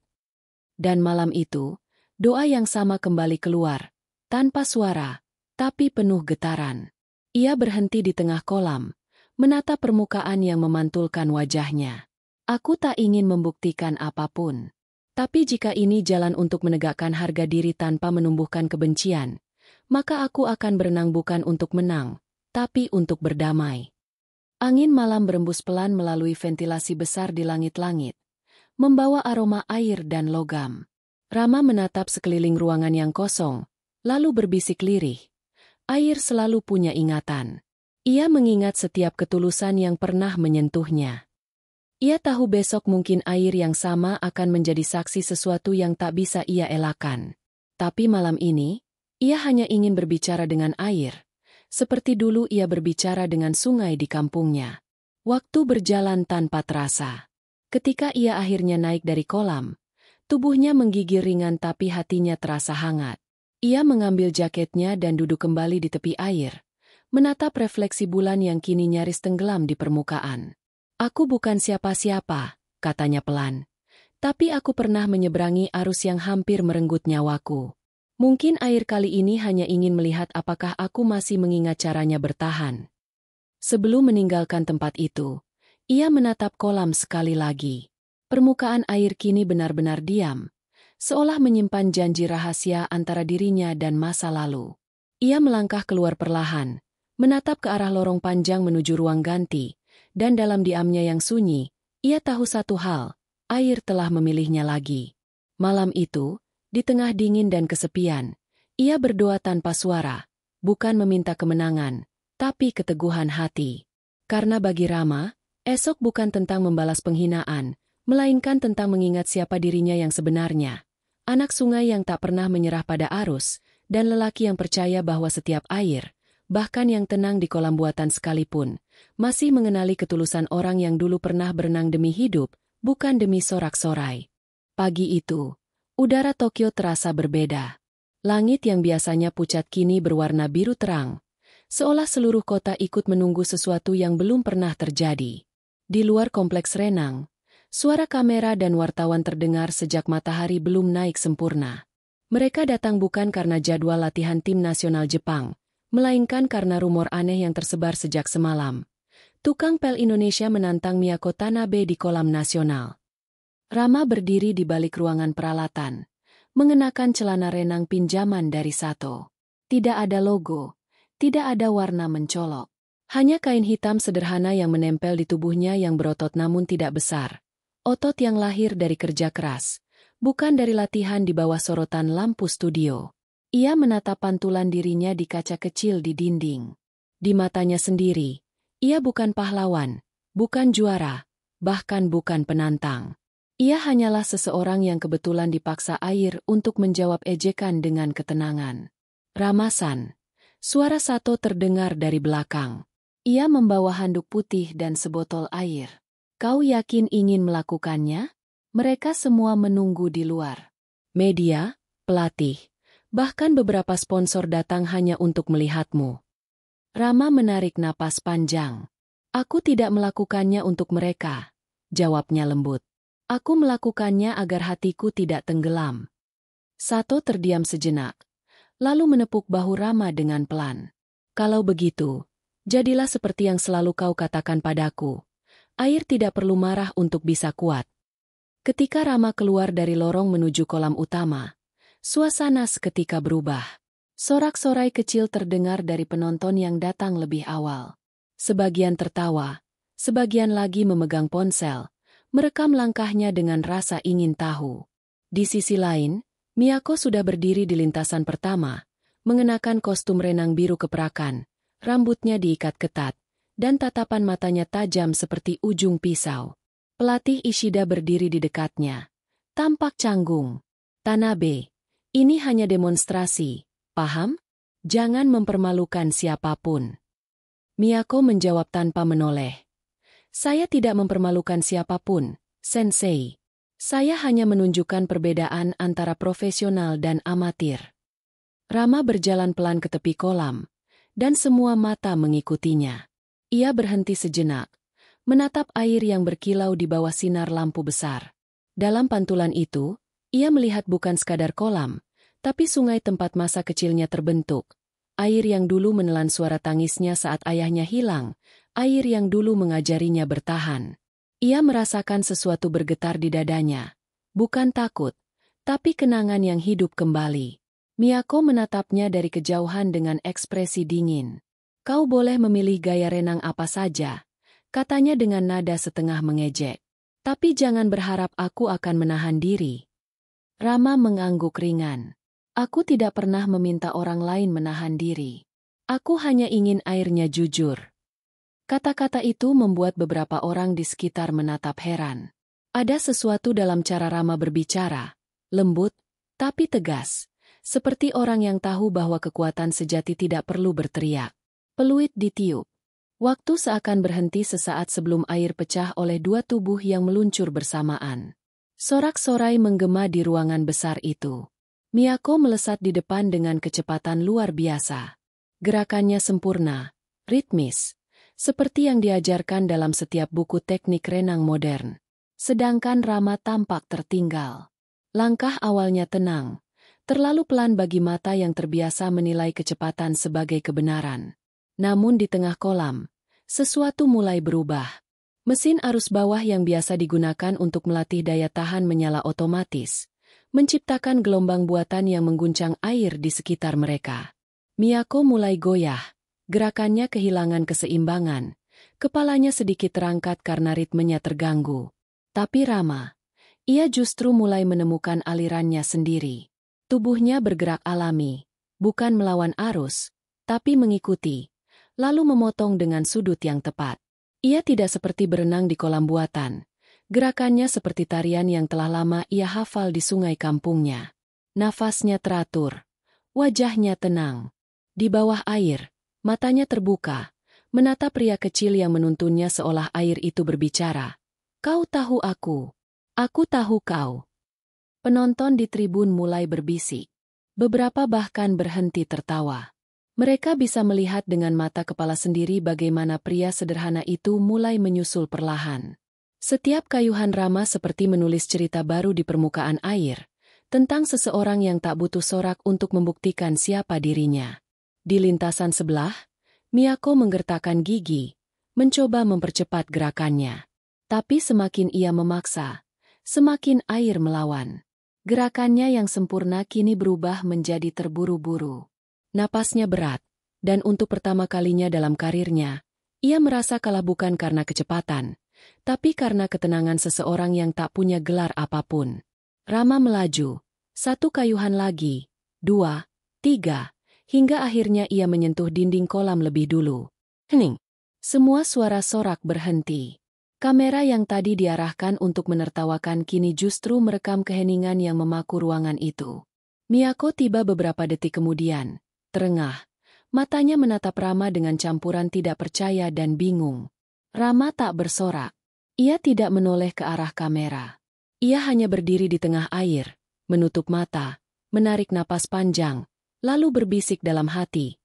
Dan malam itu, doa yang sama kembali keluar, tanpa suara, tapi penuh getaran. Ia berhenti di tengah kolam, menatap permukaan yang memantulkan wajahnya. Aku tak ingin membuktikan apapun. Tapi jika ini jalan untuk menegakkan harga diri tanpa menumbuhkan kebencian, maka aku akan berenang bukan untuk menang, tapi untuk berdamai. Angin malam berembus pelan melalui ventilasi besar di langit-langit, membawa aroma air dan logam. Rama menatap sekeliling ruangan yang kosong, lalu berbisik lirih. Air selalu punya ingatan. Ia mengingat setiap ketulusan yang pernah menyentuhnya. Ia tahu besok mungkin air yang sama akan menjadi saksi sesuatu yang tak bisa ia elakkan. Tapi malam ini, ia hanya ingin berbicara dengan air, seperti dulu ia berbicara dengan sungai di kampungnya. Waktu berjalan tanpa terasa. Ketika ia akhirnya naik dari kolam, tubuhnya menggigil ringan tapi hatinya terasa hangat. Ia mengambil jaketnya dan duduk kembali di tepi air, menatap refleksi bulan yang kini nyaris tenggelam di permukaan. Aku bukan siapa-siapa, katanya pelan. Tapi aku pernah menyeberangi arus yang hampir merenggut nyawaku. Mungkin air kali ini hanya ingin melihat apakah aku masih mengingat caranya bertahan. Sebelum meninggalkan tempat itu, ia menatap kolam sekali lagi. Permukaan air kini benar-benar diam, seolah menyimpan janji rahasia antara dirinya dan masa lalu. Ia melangkah keluar perlahan, menatap ke arah lorong panjang menuju ruang ganti, dan dalam diamnya yang sunyi, ia tahu satu hal, air telah memilihnya lagi. Malam itu, di tengah dingin dan kesepian, ia berdoa tanpa suara, bukan meminta kemenangan, tapi keteguhan hati. Karena bagi Rama, esok bukan tentang membalas penghinaan, melainkan tentang mengingat siapa dirinya yang sebenarnya. Anak sungai yang tak pernah menyerah pada arus, dan lelaki yang percaya bahwa setiap air, bahkan yang tenang di kolam buatan sekalipun, masih mengenali ketulusan orang yang dulu pernah berenang demi hidup, bukan demi sorak-sorai. Pagi itu, udara Tokyo terasa berbeda. Langit yang biasanya pucat kini berwarna biru terang, seolah seluruh kota ikut menunggu sesuatu yang belum pernah terjadi. Di luar kompleks renang, suara kamera dan wartawan terdengar sejak matahari belum naik sempurna. Mereka datang bukan karena jadwal latihan tim nasional Jepang, melainkan karena rumor aneh yang tersebar sejak semalam. Tukang pel Indonesia menantang Miyako Tanabe di kolam nasional. Rama berdiri di balik ruangan peralatan, mengenakan celana renang pinjaman dari Sato. Tidak ada logo, tidak ada warna mencolok. Hanya kain hitam sederhana yang menempel di tubuhnya yang berotot namun tidak besar. Otot yang lahir dari kerja keras, bukan dari latihan di bawah sorotan lampu studio. Ia menatap pantulan dirinya di kaca kecil di dinding. Di matanya sendiri, ia bukan pahlawan, bukan juara, bahkan bukan penantang. Ia hanyalah seseorang yang kebetulan dipaksa air untuk menjawab ejekan dengan ketenangan. Ramasan. Suara Sato terdengar dari belakang. Ia membawa handuk putih dan sebotol air. Kau yakin ingin melakukannya? Mereka semua menunggu di luar. Media, pelatih, bahkan beberapa sponsor datang hanya untuk melihatmu. Rama menarik napas panjang. Aku tidak melakukannya untuk mereka, jawabnya lembut. Aku melakukannya agar hatiku tidak tenggelam. Sato terdiam sejenak, lalu menepuk bahu Rama dengan pelan. Kalau begitu, jadilah seperti yang selalu kau katakan padaku. Air tidak perlu marah untuk bisa kuat. Ketika Rama keluar dari lorong menuju kolam utama, suasana seketika berubah. Sorak-sorai kecil terdengar dari penonton yang datang lebih awal. Sebagian tertawa, sebagian lagi memegang ponsel, merekam langkahnya dengan rasa ingin tahu. Di sisi lain, Miyako sudah berdiri di lintasan pertama, mengenakan kostum renang biru keperakan, rambutnya diikat ketat, dan tatapan matanya tajam seperti ujung pisau. Pelatih Ishida berdiri di dekatnya. Tampak canggung. Tanabe, ini hanya demonstrasi, paham? Jangan mempermalukan siapapun. Miyako menjawab tanpa menoleh. Saya tidak mempermalukan siapapun, Sensei. Saya hanya menunjukkan perbedaan antara profesional dan amatir. Rama berjalan pelan ke tepi kolam, dan semua mata mengikutinya. Ia berhenti sejenak, menatap air yang berkilau di bawah sinar lampu besar. Dalam pantulan itu, ia melihat bukan sekadar kolam, tapi sungai tempat masa kecilnya terbentuk. Air yang dulu menelan suara tangisnya saat ayahnya hilang, air yang dulu mengajarinya bertahan. Ia merasakan sesuatu bergetar di dadanya. Bukan takut, tapi kenangan yang hidup kembali. Miyako menatapnya dari kejauhan dengan ekspresi dingin. Kau boleh memilih gaya renang apa saja, katanya dengan nada setengah mengejek. Tapi jangan berharap aku akan menahan diri. Rama mengangguk ringan. Aku tidak pernah meminta orang lain menahan diri. Aku hanya ingin airnya jujur. Kata-kata itu membuat beberapa orang di sekitar menatap heran. Ada sesuatu dalam cara Rama berbicara, lembut, tapi tegas. Seperti orang yang tahu bahwa kekuatan sejati tidak perlu berteriak. Peluit ditiup. Waktu seakan berhenti sesaat sebelum air pecah oleh dua tubuh yang meluncur bersamaan. Sorak-sorai menggema di ruangan besar itu. Miyako melesat di depan dengan kecepatan luar biasa. Gerakannya sempurna, ritmis, seperti yang diajarkan dalam setiap buku teknik renang modern. Sedangkan Rama tampak tertinggal. Langkah awalnya tenang, terlalu pelan bagi mata yang terbiasa menilai kecepatan sebagai kebenaran. Namun di tengah kolam, sesuatu mulai berubah. Mesin arus bawah yang biasa digunakan untuk melatih daya tahan menyala otomatis, menciptakan gelombang buatan yang mengguncang air di sekitar mereka. Miyako mulai goyah. Gerakannya kehilangan keseimbangan, kepalanya sedikit terangkat karena ritmenya terganggu. Tapi Rama, ia justru mulai menemukan alirannya sendiri. Tubuhnya bergerak alami, bukan melawan arus, tapi mengikuti, lalu memotong dengan sudut yang tepat. Ia tidak seperti berenang di kolam buatan. Gerakannya seperti tarian yang telah lama ia hafal di sungai kampungnya. Nafasnya teratur, wajahnya tenang. Di bawah air, matanya terbuka, menatap pria kecil yang menuntunnya seolah air itu berbicara. Kau tahu aku tahu kau. Penonton di tribun mulai berbisik. Beberapa bahkan berhenti tertawa. Mereka bisa melihat dengan mata kepala sendiri bagaimana pria sederhana itu mulai menyusul perlahan. Setiap kayuhan Rama seperti menulis cerita baru di permukaan air, tentang seseorang yang tak butuh sorak untuk membuktikan siapa dirinya. Di lintasan sebelah, Miyako menggertakkan gigi, mencoba mempercepat gerakannya. Tapi semakin ia memaksa, semakin air melawan. Gerakannya yang sempurna kini berubah menjadi terburu-buru. Napasnya berat, dan untuk pertama kalinya dalam karirnya, ia merasa kalah bukan karena kecepatan, tapi karena ketenangan seseorang yang tak punya gelar apapun. Rama melaju, satu kayuhan lagi, 2, 3, hingga akhirnya ia menyentuh dinding kolam lebih dulu. Hening. Semua suara sorak berhenti. Kamera yang tadi diarahkan untuk menertawakan kini justru merekam keheningan yang memaku ruangan itu. Miyako tiba beberapa detik kemudian, terengah. Matanya menatap Rama dengan campuran tidak percaya dan bingung. Rama tak bersorak. Ia tidak menoleh ke arah kamera. Ia hanya berdiri di tengah air, menutup mata, menarik napas panjang, lalu berbisik dalam hati.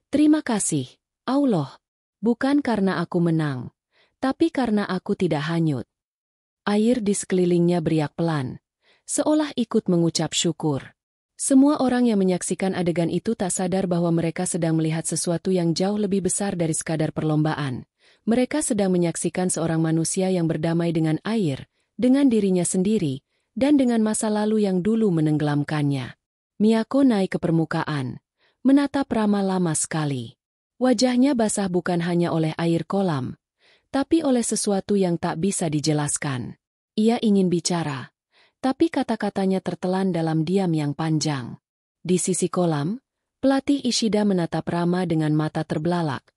Terima kasih, Allah. Bukan karena aku menang, tapi karena aku tidak hanyut. Air di sekelilingnya beriak pelan, seolah ikut mengucap syukur. Semua orang yang menyaksikan adegan itu tak sadar bahwa mereka sedang melihat sesuatu yang jauh lebih besar dari sekadar perlombaan. Mereka sedang menyaksikan seorang manusia yang berdamai dengan air, dengan dirinya sendiri, dan dengan masa lalu yang dulu menenggelamkannya. Miyako naik ke permukaan, menatap Rama lama sekali. Wajahnya basah bukan hanya oleh air kolam, tapi oleh sesuatu yang tak bisa dijelaskan. Ia ingin bicara, tapi kata-katanya tertelan dalam diam yang panjang. Di sisi kolam, pelatih Ishida menatap Rama dengan mata terbelalak,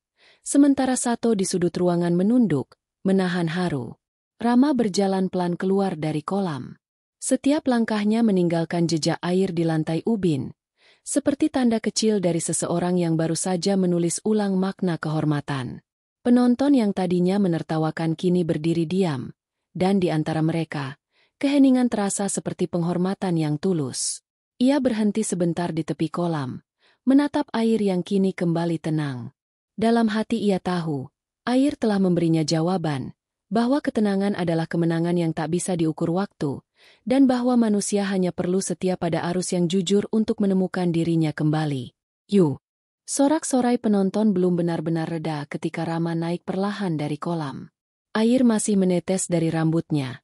sementara Sato di sudut ruangan menunduk, menahan haru. Rama berjalan pelan keluar dari kolam. Setiap langkahnya meninggalkan jejak air di lantai ubin, seperti tanda kecil dari seseorang yang baru saja menulis ulang makna kehormatan. Penonton yang tadinya menertawakan kini berdiri diam, dan di antara mereka, keheningan terasa seperti penghormatan yang tulus. Ia berhenti sebentar di tepi kolam, menatap air yang kini kembali tenang. Dalam hati ia tahu, air telah memberinya jawaban, bahwa ketenangan adalah kemenangan yang tak bisa diukur waktu, dan bahwa manusia hanya perlu setia pada arus yang jujur untuk menemukan dirinya kembali. Sorak-sorai penonton belum benar-benar reda ketika Rama naik perlahan dari kolam. Air masih menetes dari rambutnya,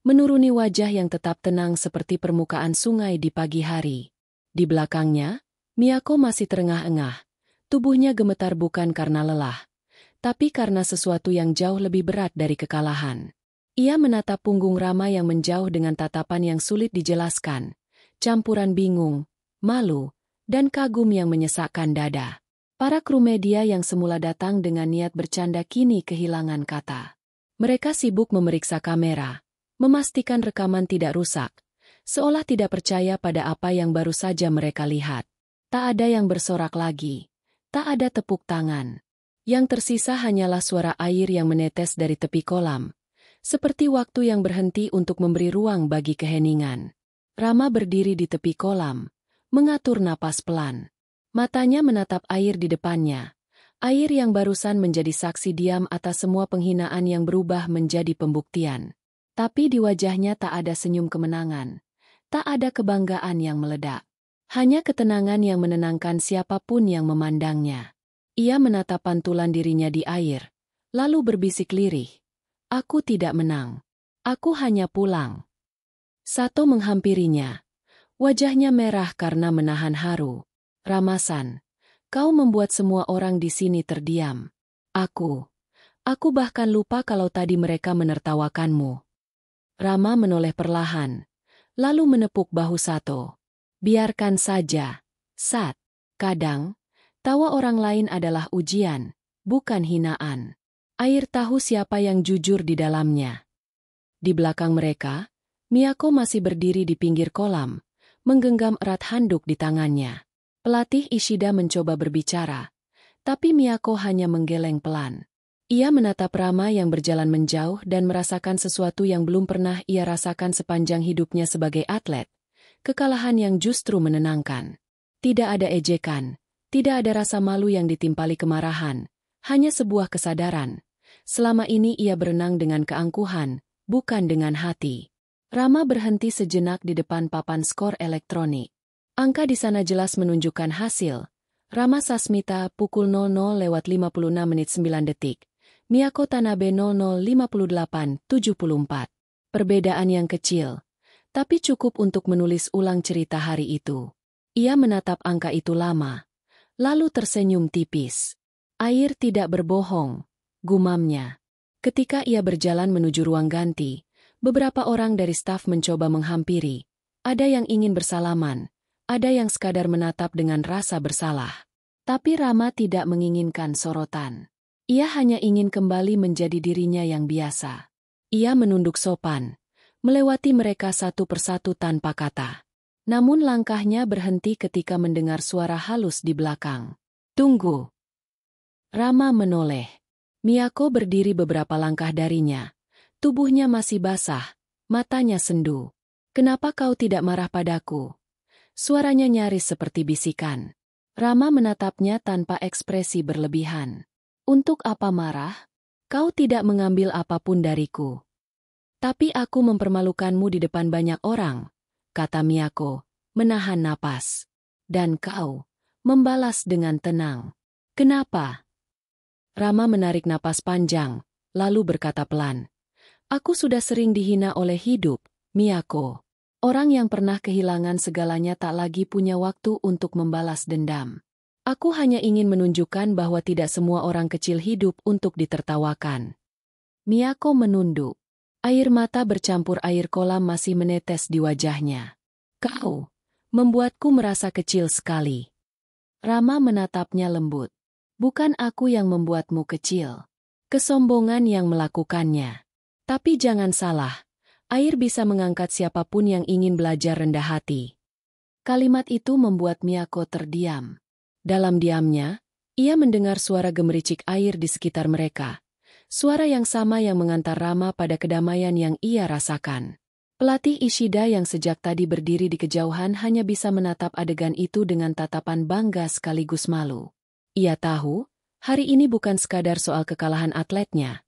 menuruni wajah yang tetap tenang seperti permukaan sungai di pagi hari. Di belakangnya, Miyako masih terengah-engah. Tubuhnya gemetar bukan karena lelah, tapi karena sesuatu yang jauh lebih berat dari kekalahan. Ia menatap punggung Rama yang menjauh dengan tatapan yang sulit dijelaskan, campuran bingung, malu, dan kagum yang menyesakkan dada. Para kru media yang semula datang dengan niat bercanda kini kehilangan kata. Mereka sibuk memeriksa kamera, memastikan rekaman tidak rusak, seolah tidak percaya pada apa yang baru saja mereka lihat. Tak ada yang bersorak lagi, tak ada tepuk tangan. Yang tersisa hanyalah suara air yang menetes dari tepi kolam, seperti waktu yang berhenti untuk memberi ruang bagi keheningan. Rama berdiri di tepi kolam, mengatur napas pelan. Matanya menatap air di depannya. Air yang barusan menjadi saksi diam atas semua penghinaan yang berubah menjadi pembuktian. Tapi di wajahnya tak ada senyum kemenangan. Tak ada kebanggaan yang meledak. Hanya ketenangan yang menenangkan siapapun yang memandangnya. Ia menatap pantulan dirinya di air, lalu berbisik lirih. Aku tidak menang. Aku hanya pulang. Sato menghampirinya. Wajahnya merah karena menahan haru. Rama-san, kau membuat semua orang di sini terdiam. Aku bahkan lupa kalau tadi mereka menertawakanmu. Rama menoleh perlahan, lalu menepuk bahu Sato. Biarkan saja, Sat. Kadang, tawa orang lain adalah ujian, bukan hinaan. Air tahu siapa yang jujur di dalamnya. Di belakang mereka, Miyako masih berdiri di pinggir kolam, menggenggam erat handuk di tangannya. Pelatih Ishida mencoba berbicara, tapi Miyako hanya menggeleng pelan. Ia menatap Rama yang berjalan menjauh dan merasakan sesuatu yang belum pernah ia rasakan sepanjang hidupnya sebagai atlet. Kekalahan yang justru menenangkan. Tidak ada ejekan, tidak ada rasa malu yang ditimpali kemarahan, hanya sebuah kesadaran. Selama ini ia berenang dengan keangkuhan, bukan dengan hati. Rama berhenti sejenak di depan papan skor elektronik. Angka di sana jelas menunjukkan hasil. Rama Sasmita pukul 00:56:09. Miyako Tanabe 00:58:74. Perbedaan yang kecil, tapi cukup untuk menulis ulang cerita hari itu. Ia menatap angka itu lama, lalu tersenyum tipis. Air tidak berbohong, gumamnya. Ketika ia berjalan menuju ruang ganti, beberapa orang dari staf mencoba menghampiri. Ada yang ingin bersalaman, ada yang sekadar menatap dengan rasa bersalah. Tapi Rama tidak menginginkan sorotan. Ia hanya ingin kembali menjadi dirinya yang biasa. Ia menunduk sopan, melewati mereka satu persatu tanpa kata. Namun langkahnya berhenti ketika mendengar suara halus di belakang. Tunggu. Rama menoleh. Miyako berdiri beberapa langkah darinya. Tubuhnya masih basah, matanya sendu. Kenapa kau tidak marah padaku? Suaranya nyaris seperti bisikan. Rama menatapnya tanpa ekspresi berlebihan. Untuk apa marah? Kau tidak mengambil apapun dariku. Tapi aku mempermalukanmu di depan banyak orang, kata Miyako, menahan napas. Dan kau membalas dengan tenang. Kenapa? Rama menarik napas panjang, lalu berkata pelan. Aku sudah sering dihina oleh hidup, Miyako. Orang yang pernah kehilangan segalanya tak lagi punya waktu untuk membalas dendam. Aku hanya ingin menunjukkan bahwa tidak semua orang kecil hidup untuk ditertawakan. Miyako menunduk. Air mata bercampur air kolam masih menetes di wajahnya. Kau membuatku merasa kecil sekali. Rama menatapnya lembut. Bukan aku yang membuatmu kecil. Kesombongan yang melakukannya. Tapi jangan salah. Air bisa mengangkat siapapun yang ingin belajar rendah hati. Kalimat itu membuat Miyako terdiam. Dalam diamnya, ia mendengar suara gemericik air di sekitar mereka. Suara yang sama yang mengantar Rama pada kedamaian yang ia rasakan. Pelatih Ishida yang sejak tadi berdiri di kejauhan hanya bisa menatap adegan itu dengan tatapan bangga sekaligus malu. Ia tahu, hari ini bukan sekadar soal kekalahan atletnya.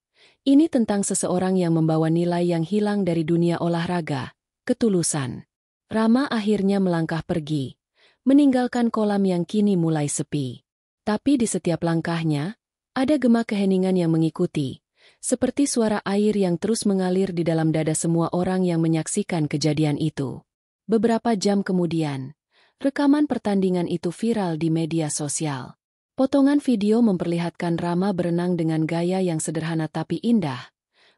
Ini tentang seseorang yang membawa nilai yang hilang dari dunia olahraga, ketulusan. Rama akhirnya melangkah pergi, meninggalkan kolam yang kini mulai sepi. Tapi di setiap langkahnya, ada gema keheningan yang mengikuti, seperti suara air yang terus mengalir di dalam dada semua orang yang menyaksikan kejadian itu. Beberapa jam kemudian, rekaman pertandingan itu viral di media sosial. Potongan video memperlihatkan Rama berenang dengan gaya yang sederhana tapi indah,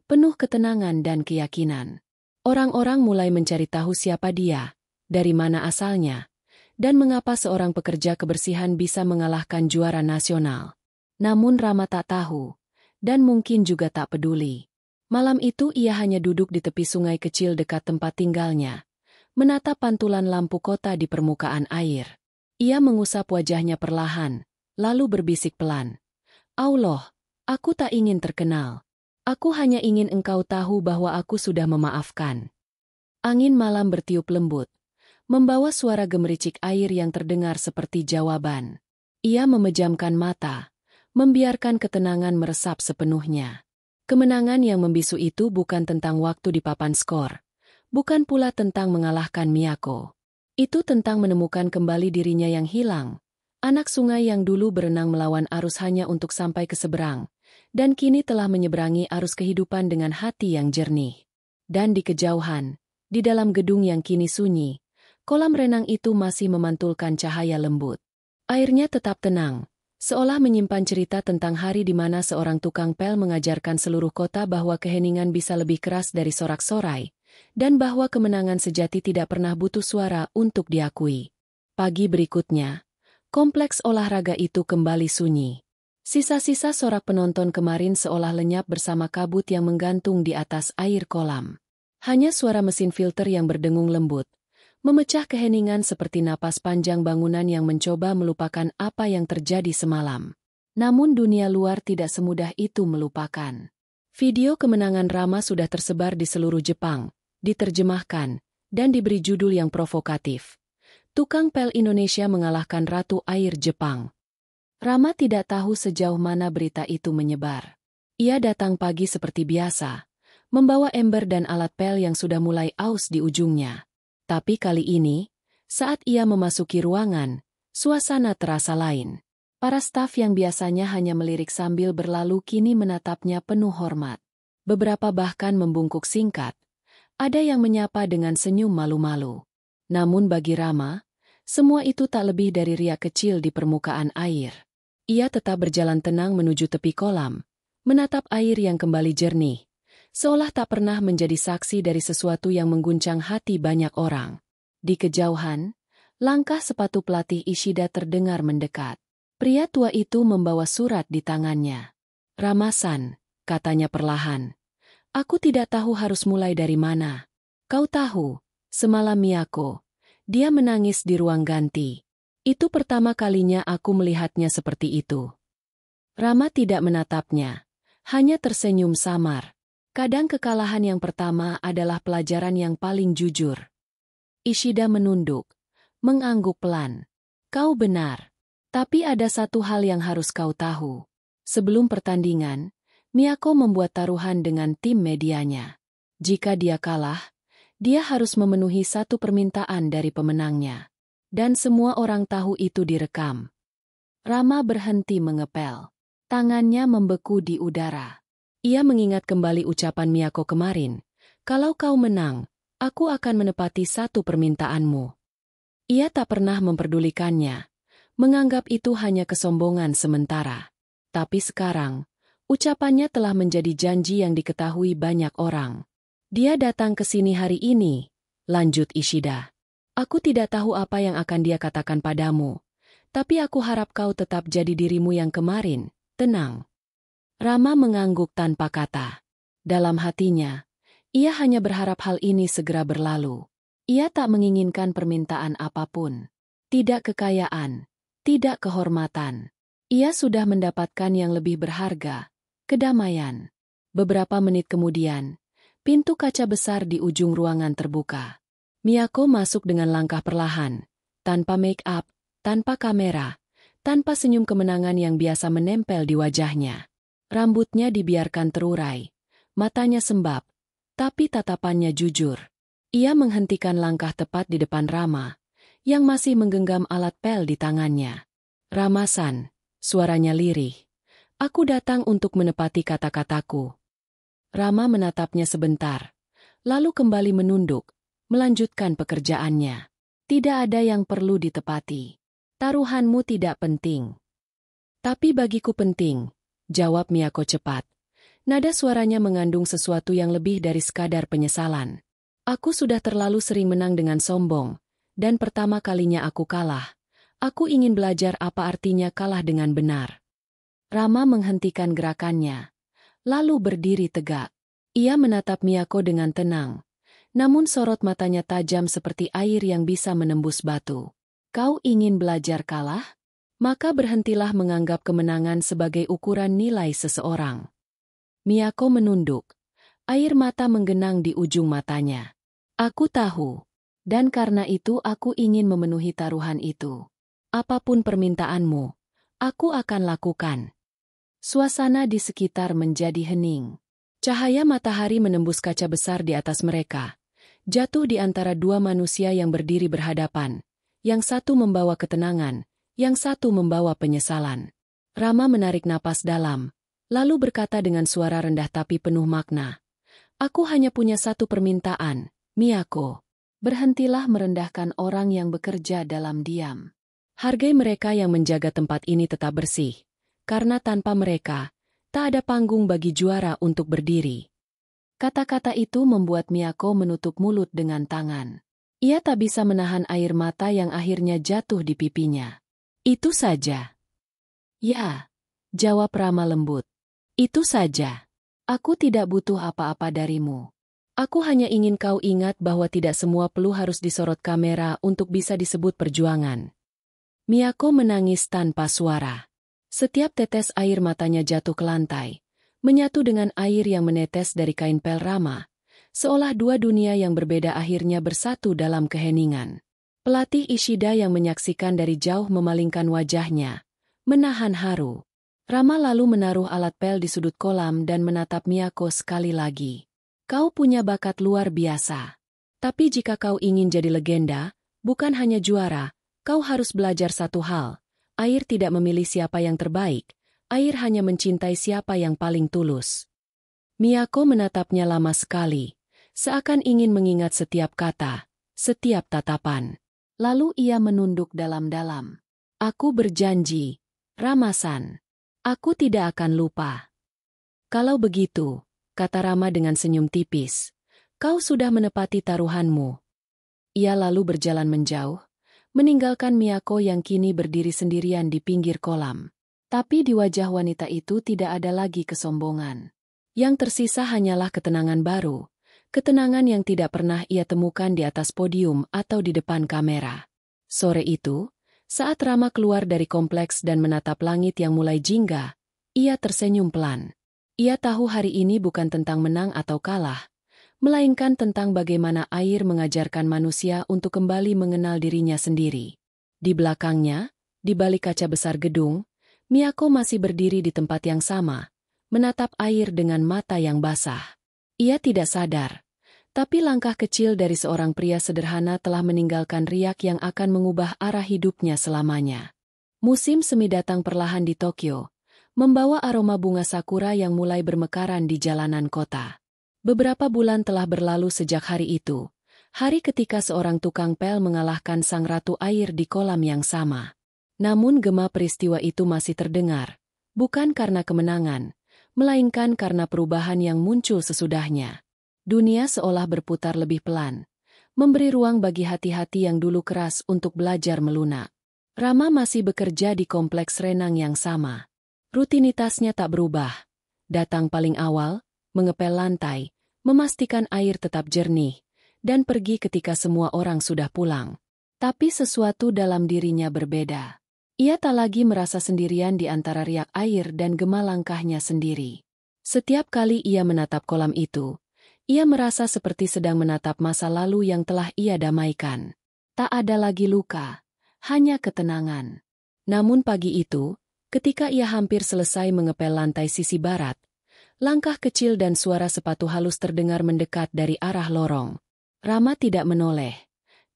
penuh ketenangan dan keyakinan. Orang-orang mulai mencari tahu siapa dia, dari mana asalnya, dan mengapa seorang pekerja kebersihan bisa mengalahkan juara nasional. Namun Rama tak tahu, dan mungkin juga tak peduli. Malam itu ia hanya duduk di tepi sungai kecil dekat tempat tinggalnya, menatap pantulan lampu kota di permukaan air. Ia mengusap wajahnya perlahan, lalu berbisik pelan. Allah, aku tak ingin terkenal. Aku hanya ingin engkau tahu bahwa aku sudah memaafkan. Angin malam bertiup lembut, membawa suara gemericik air yang terdengar seperti jawaban. Ia memejamkan mata, membiarkan ketenangan meresap sepenuhnya. Kemenangan yang membisu itu bukan tentang waktu di papan skor, bukan pula tentang mengalahkan Miyako. Itu tentang menemukan kembali dirinya yang hilang. Anak sungai yang dulu berenang melawan arus hanya untuk sampai ke seberang, dan kini telah menyeberangi arus kehidupan dengan hati yang jernih. Dan di kejauhan, di dalam gedung yang kini sunyi, kolam renang itu masih memantulkan cahaya lembut. Airnya tetap tenang, seolah menyimpan cerita tentang hari di mana seorang tukang pel mengajarkan seluruh kota bahwa keheningan bisa lebih keras dari sorak-sorai, dan bahwa kemenangan sejati tidak pernah butuh suara untuk diakui. Pagi berikutnya, kompleks olahraga itu kembali sunyi. Sisa-sisa sorak penonton kemarin seolah lenyap bersama kabut yang menggantung di atas air kolam. Hanya suara mesin filter yang berdengung lembut, memecah keheningan seperti napas panjang bangunan yang mencoba melupakan apa yang terjadi semalam. Namun dunia luar tidak semudah itu melupakan. Video kemenangan Rama sudah tersebar di seluruh Jepang, diterjemahkan, dan diberi judul yang provokatif. Tukang pel Indonesia mengalahkan Ratu Air Jepang. Rama tidak tahu sejauh mana berita itu menyebar. Ia datang pagi seperti biasa, membawa ember dan alat pel yang sudah mulai aus di ujungnya. Tapi kali ini, saat ia memasuki ruangan, suasana terasa lain. Para staf yang biasanya hanya melirik sambil berlalu kini menatapnya penuh hormat. Beberapa bahkan membungkuk singkat. Ada yang menyapa dengan senyum malu-malu. Namun bagi Rama, semua itu tak lebih dari riak kecil di permukaan air. Ia tetap berjalan tenang menuju tepi kolam, menatap air yang kembali jernih, seolah tak pernah menjadi saksi dari sesuatu yang mengguncang hati banyak orang. Di kejauhan, langkah sepatu pelatih Ishida terdengar mendekat. Pria tua itu membawa surat di tangannya. Rama-san, katanya perlahan. Aku tidak tahu harus mulai dari mana. Kau tahu, semalam Miyako, dia menangis di ruang ganti. Itu pertama kalinya aku melihatnya seperti itu. Rama tidak menatapnya, hanya tersenyum samar. Kadang kekalahan yang pertama adalah pelajaran yang paling jujur. Ishida menunduk, mengangguk pelan. Kau benar. Tapi ada satu hal yang harus kau tahu. Sebelum pertandingan, Miyako membuat taruhan dengan tim medianya. Jika dia kalah, dia harus memenuhi satu permintaan dari pemenangnya. Dan semua orang tahu itu direkam. Rama berhenti mengepel. Tangannya membeku di udara. Ia mengingat kembali ucapan Miyako kemarin. Kalau kau menang, aku akan menepati satu permintaanmu. Ia tak pernah memperdulikannya. Menganggap itu hanya kesombongan sementara. Tapi sekarang, ucapannya telah menjadi janji yang diketahui banyak orang. Dia datang ke sini hari ini, lanjut Ishida. Aku tidak tahu apa yang akan dia katakan padamu. Tapi aku harap kau tetap jadi dirimu yang kemarin, tenang. Rama mengangguk tanpa kata. Dalam hatinya, ia hanya berharap hal ini segera berlalu. Ia tak menginginkan permintaan apapun. Tidak kekayaan. Tidak kehormatan. Ia sudah mendapatkan yang lebih berharga, kedamaian. Beberapa menit kemudian, pintu kaca besar di ujung ruangan terbuka. Miyako masuk dengan langkah perlahan, tanpa make-up, tanpa kamera, tanpa senyum kemenangan yang biasa menempel di wajahnya. Rambutnya dibiarkan terurai, matanya sembab, tapi tatapannya jujur. Ia menghentikan langkah tepat di depan Rama, yang masih menggenggam alat pel di tangannya. Rama-san, suaranya lirih. Aku datang untuk menepati kata-kataku. Rama menatapnya sebentar, lalu kembali menunduk, melanjutkan pekerjaannya. Tidak ada yang perlu ditepati. Taruhanmu tidak penting. Tapi bagiku penting, jawab Miyako cepat. Nada suaranya mengandung sesuatu yang lebih dari sekadar penyesalan. Aku sudah terlalu sering menang dengan sombong. Dan pertama kalinya aku kalah. Aku ingin belajar apa artinya kalah dengan benar. Rama menghentikan gerakannya, lalu berdiri tegak. Ia menatap Miyako dengan tenang, namun sorot matanya tajam seperti air yang bisa menembus batu. Kau ingin belajar kalah? Maka berhentilah menganggap kemenangan sebagai ukuran nilai seseorang. Miyako menunduk. Air mata menggenang di ujung matanya. Aku tahu. Dan karena itu aku ingin memenuhi taruhan itu. Apapun permintaanmu, aku akan lakukan. Suasana di sekitar menjadi hening. Cahaya matahari menembus kaca besar di atas mereka. Jatuh di antara dua manusia yang berdiri berhadapan. Yang satu membawa ketenangan, yang satu membawa penyesalan. Rama menarik napas dalam, lalu berkata dengan suara rendah tapi penuh makna. Aku hanya punya satu permintaan, Miyako. Berhentilah merendahkan orang yang bekerja dalam diam. Hargai mereka yang menjaga tempat ini tetap bersih, karena tanpa mereka, tak ada panggung bagi juara untuk berdiri. Kata-kata itu membuat Miyako menutup mulut dengan tangan. Ia tak bisa menahan air mata yang akhirnya jatuh di pipinya. Itu saja. Ya, jawab Rama lembut. Itu saja. Aku tidak butuh apa-apa darimu. Aku hanya ingin kau ingat bahwa tidak semua peluh harus disorot kamera untuk bisa disebut perjuangan. Miyako menangis tanpa suara. Setiap tetes air matanya jatuh ke lantai, menyatu dengan air yang menetes dari kain pel Rama, seolah dua dunia yang berbeda akhirnya bersatu dalam keheningan. Pelatih Ishida yang menyaksikan dari jauh memalingkan wajahnya, menahan haru. Rama lalu menaruh alat pel di sudut kolam dan menatap Miyako sekali lagi. Kau punya bakat luar biasa. Tapi jika kau ingin jadi legenda, bukan hanya juara, kau harus belajar satu hal. Air tidak memilih siapa yang terbaik, air hanya mencintai siapa yang paling tulus. Miyako menatapnya lama sekali, seakan ingin mengingat setiap kata, setiap tatapan. Lalu ia menunduk dalam-dalam. Aku berjanji, Rama-san. Aku tidak akan lupa. Kalau begitu, kata Rama dengan senyum tipis, kau sudah menepati taruhanmu. Ia lalu berjalan menjauh, meninggalkan Miyako yang kini berdiri sendirian di pinggir kolam. Tapi di wajah wanita itu tidak ada lagi kesombongan. Yang tersisa hanyalah ketenangan baru, ketenangan yang tidak pernah ia temukan di atas podium atau di depan kamera. Sore itu, saat Rama keluar dari kompleks dan menatap langit yang mulai jingga, ia tersenyum pelan. Ia tahu hari ini bukan tentang menang atau kalah, melainkan tentang bagaimana air mengajarkan manusia untuk kembali mengenal dirinya sendiri. Di belakangnya, di balik kaca besar gedung, Miyako masih berdiri di tempat yang sama, menatap air dengan mata yang basah. Ia tidak sadar, tapi langkah kecil dari seorang pria sederhana telah meninggalkan riak yang akan mengubah arah hidupnya selamanya. Musim semi datang perlahan di Tokyo, membawa aroma bunga sakura yang mulai bermekaran di jalanan kota. Beberapa bulan telah berlalu sejak hari itu, hari ketika seorang tukang pel mengalahkan sang ratu air di kolam yang sama. Namun gema peristiwa itu masih terdengar, bukan karena kemenangan, melainkan karena perubahan yang muncul sesudahnya. Dunia seolah berputar lebih pelan, memberi ruang bagi hati-hati yang dulu keras untuk belajar melunak. Rama masih bekerja di kompleks renang yang sama. Rutinitasnya tak berubah. Datang paling awal, mengepel lantai, memastikan air tetap jernih, dan pergi ketika semua orang sudah pulang. Tapi sesuatu dalam dirinya berbeda. Ia tak lagi merasa sendirian di antara riak air dan gema langkahnya sendiri. Setiap kali ia menatap kolam itu, ia merasa seperti sedang menatap masa lalu yang telah ia damaikan. Tak ada lagi luka, hanya ketenangan. Namun pagi itu, ketika ia hampir selesai mengepel lantai sisi barat, langkah kecil dan suara sepatu halus terdengar mendekat dari arah lorong. Rama tidak menoleh,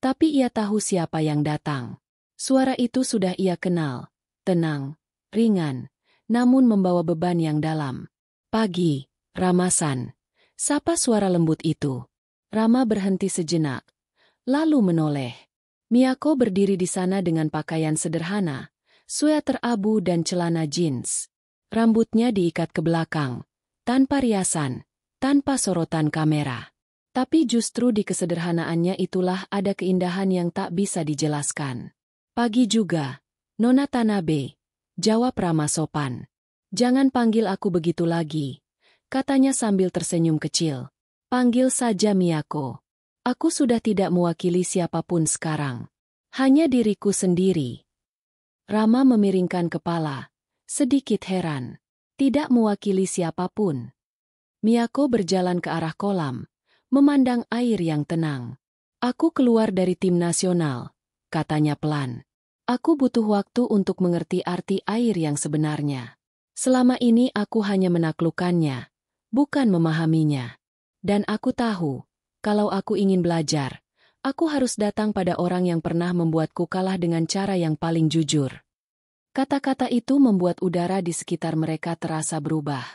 tapi ia tahu siapa yang datang. Suara itu sudah ia kenal, tenang, ringan, namun membawa beban yang dalam. "Pagi, Rama-san," sapa suara lembut itu. Rama berhenti sejenak, lalu menoleh. Miyako berdiri di sana dengan pakaian sederhana, sweater abu dan celana jeans. Rambutnya diikat ke belakang, tanpa riasan, tanpa sorotan kamera. Tapi justru di kesederhanaannya itulah ada keindahan yang tak bisa dijelaskan. "Pagi juga, Nona Tanabe," jawab Rama sopan. "Jangan panggil aku begitu lagi," katanya sambil tersenyum kecil. "Panggil saja Miyako. Aku sudah tidak mewakili siapapun sekarang. Hanya diriku sendiri." Rama memiringkan kepala, sedikit heran. Tidak mewakili siapapun. Miyako berjalan ke arah kolam, memandang air yang tenang. "Aku keluar dari tim nasional," katanya pelan. "Aku butuh waktu untuk mengerti arti air yang sebenarnya. Selama ini aku hanya menaklukkannya, bukan memahaminya. Dan aku tahu, kalau aku ingin belajar, aku harus datang pada orang yang pernah membuatku kalah dengan cara yang paling jujur." Kata-kata itu membuat udara di sekitar mereka terasa berubah.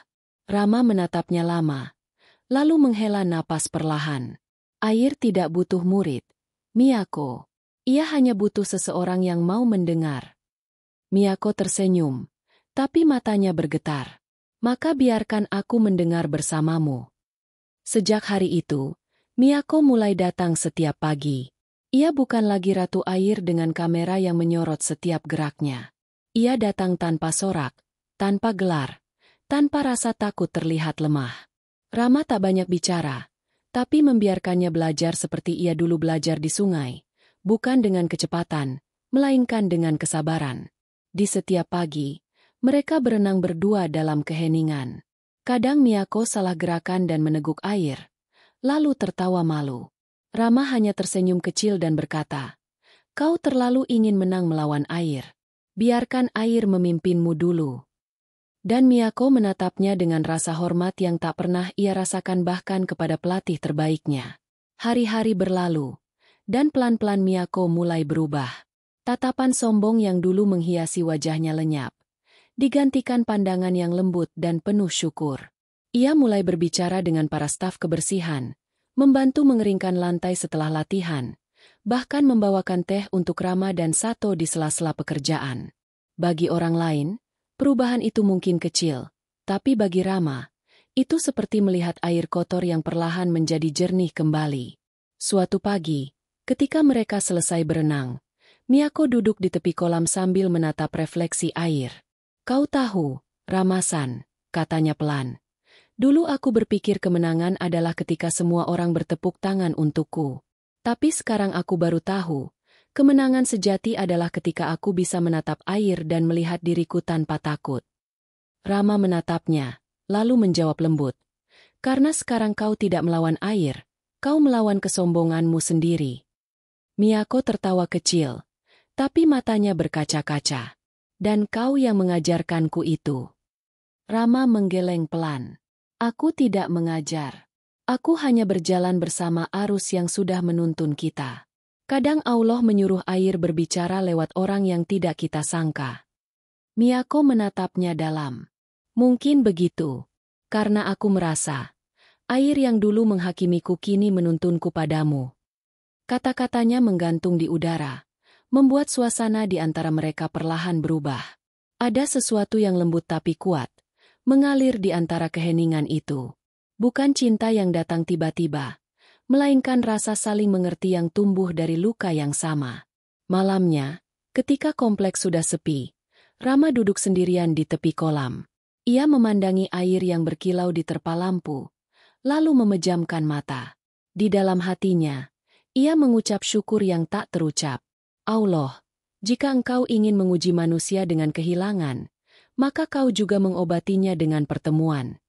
Rama menatapnya lama, lalu menghela napas perlahan. Air tidak butuh murid, Miyako. Ia hanya butuh seseorang yang mau mendengar. Miyako tersenyum, tapi matanya bergetar. "Maka biarkan aku mendengar bersamamu." Sejak hari itu, Miyako mulai datang setiap pagi. Ia bukan lagi ratu air dengan kamera yang menyorot setiap geraknya. Ia datang tanpa sorak, tanpa gelar, tanpa rasa takut terlihat lemah. Rama tak banyak bicara, tapi membiarkannya belajar seperti ia dulu belajar di sungai, bukan dengan kecepatan, melainkan dengan kesabaran. Di setiap pagi, mereka berenang berdua dalam keheningan. Kadang Miyako salah gerakan dan meneguk air, lalu tertawa malu. Rama hanya tersenyum kecil dan berkata, "Kau terlalu ingin menang melawan air. Biarkan air memimpinmu dulu." Dan Miyako menatapnya dengan rasa hormat yang tak pernah ia rasakan bahkan kepada pelatih terbaiknya. Hari-hari berlalu, dan pelan-pelan Miyako mulai berubah. Tatapan sombong yang dulu menghiasi wajahnya lenyap, digantikan pandangan yang lembut dan penuh syukur. Ia mulai berbicara dengan para staf kebersihan, membantu mengeringkan lantai setelah latihan, bahkan membawakan teh untuk Rama dan Sato di sela-sela pekerjaan. Bagi orang lain, perubahan itu mungkin kecil, tapi bagi Rama, itu seperti melihat air kotor yang perlahan menjadi jernih kembali. Suatu pagi, ketika mereka selesai berenang, Miyako duduk di tepi kolam sambil menatap refleksi air. "Kau tahu, Rama-san," katanya pelan. "Dulu aku berpikir kemenangan adalah ketika semua orang bertepuk tangan untukku. Tapi sekarang aku baru tahu, kemenangan sejati adalah ketika aku bisa menatap air dan melihat diriku tanpa takut." Rama menatapnya, lalu menjawab lembut. Karena sekarang kau tidak melawan air, kau melawan kesombonganmu sendiri. Miyako tertawa kecil, tapi matanya berkaca-kaca. Dan kau yang mengajarkanku itu. Rama menggeleng pelan. Aku tidak mengajar. Aku hanya berjalan bersama arus yang sudah menuntun kita. Kadang Allah menyuruh air berbicara lewat orang yang tidak kita sangka. Miyako menatapnya dalam. Mungkin begitu. Karena aku merasa, air yang dulu menghakimiku kini menuntunku padamu. Kata-katanya menggantung di udara, membuat suasana di antara mereka perlahan berubah. Ada sesuatu yang lembut tapi kuat, mengalir di antara keheningan itu. Bukan cinta yang datang tiba-tiba, melainkan rasa saling mengerti yang tumbuh dari luka yang sama. Malamnya, ketika kompleks sudah sepi, Rama duduk sendirian di tepi kolam. Ia memandangi air yang berkilau di terpa lampu, lalu memejamkan mata. Di dalam hatinya, ia mengucap syukur yang tak terucap. Allah, jika engkau ingin menguji manusia dengan kehilangan, maka kau juga mengobatinya dengan pertemuan.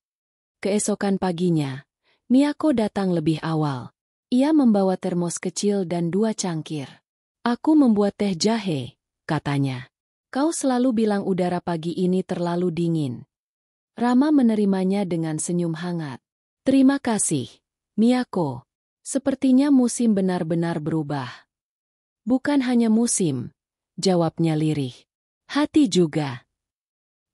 Keesokan paginya, Miyako datang lebih awal. Ia membawa termos kecil dan 2 cangkir. Aku membuat teh jahe, katanya. Kau selalu bilang udara pagi ini terlalu dingin. Rama menerimanya dengan senyum hangat. Terima kasih, Miyako. Sepertinya musim benar-benar berubah. Bukan hanya musim, jawabnya lirih. Hati juga.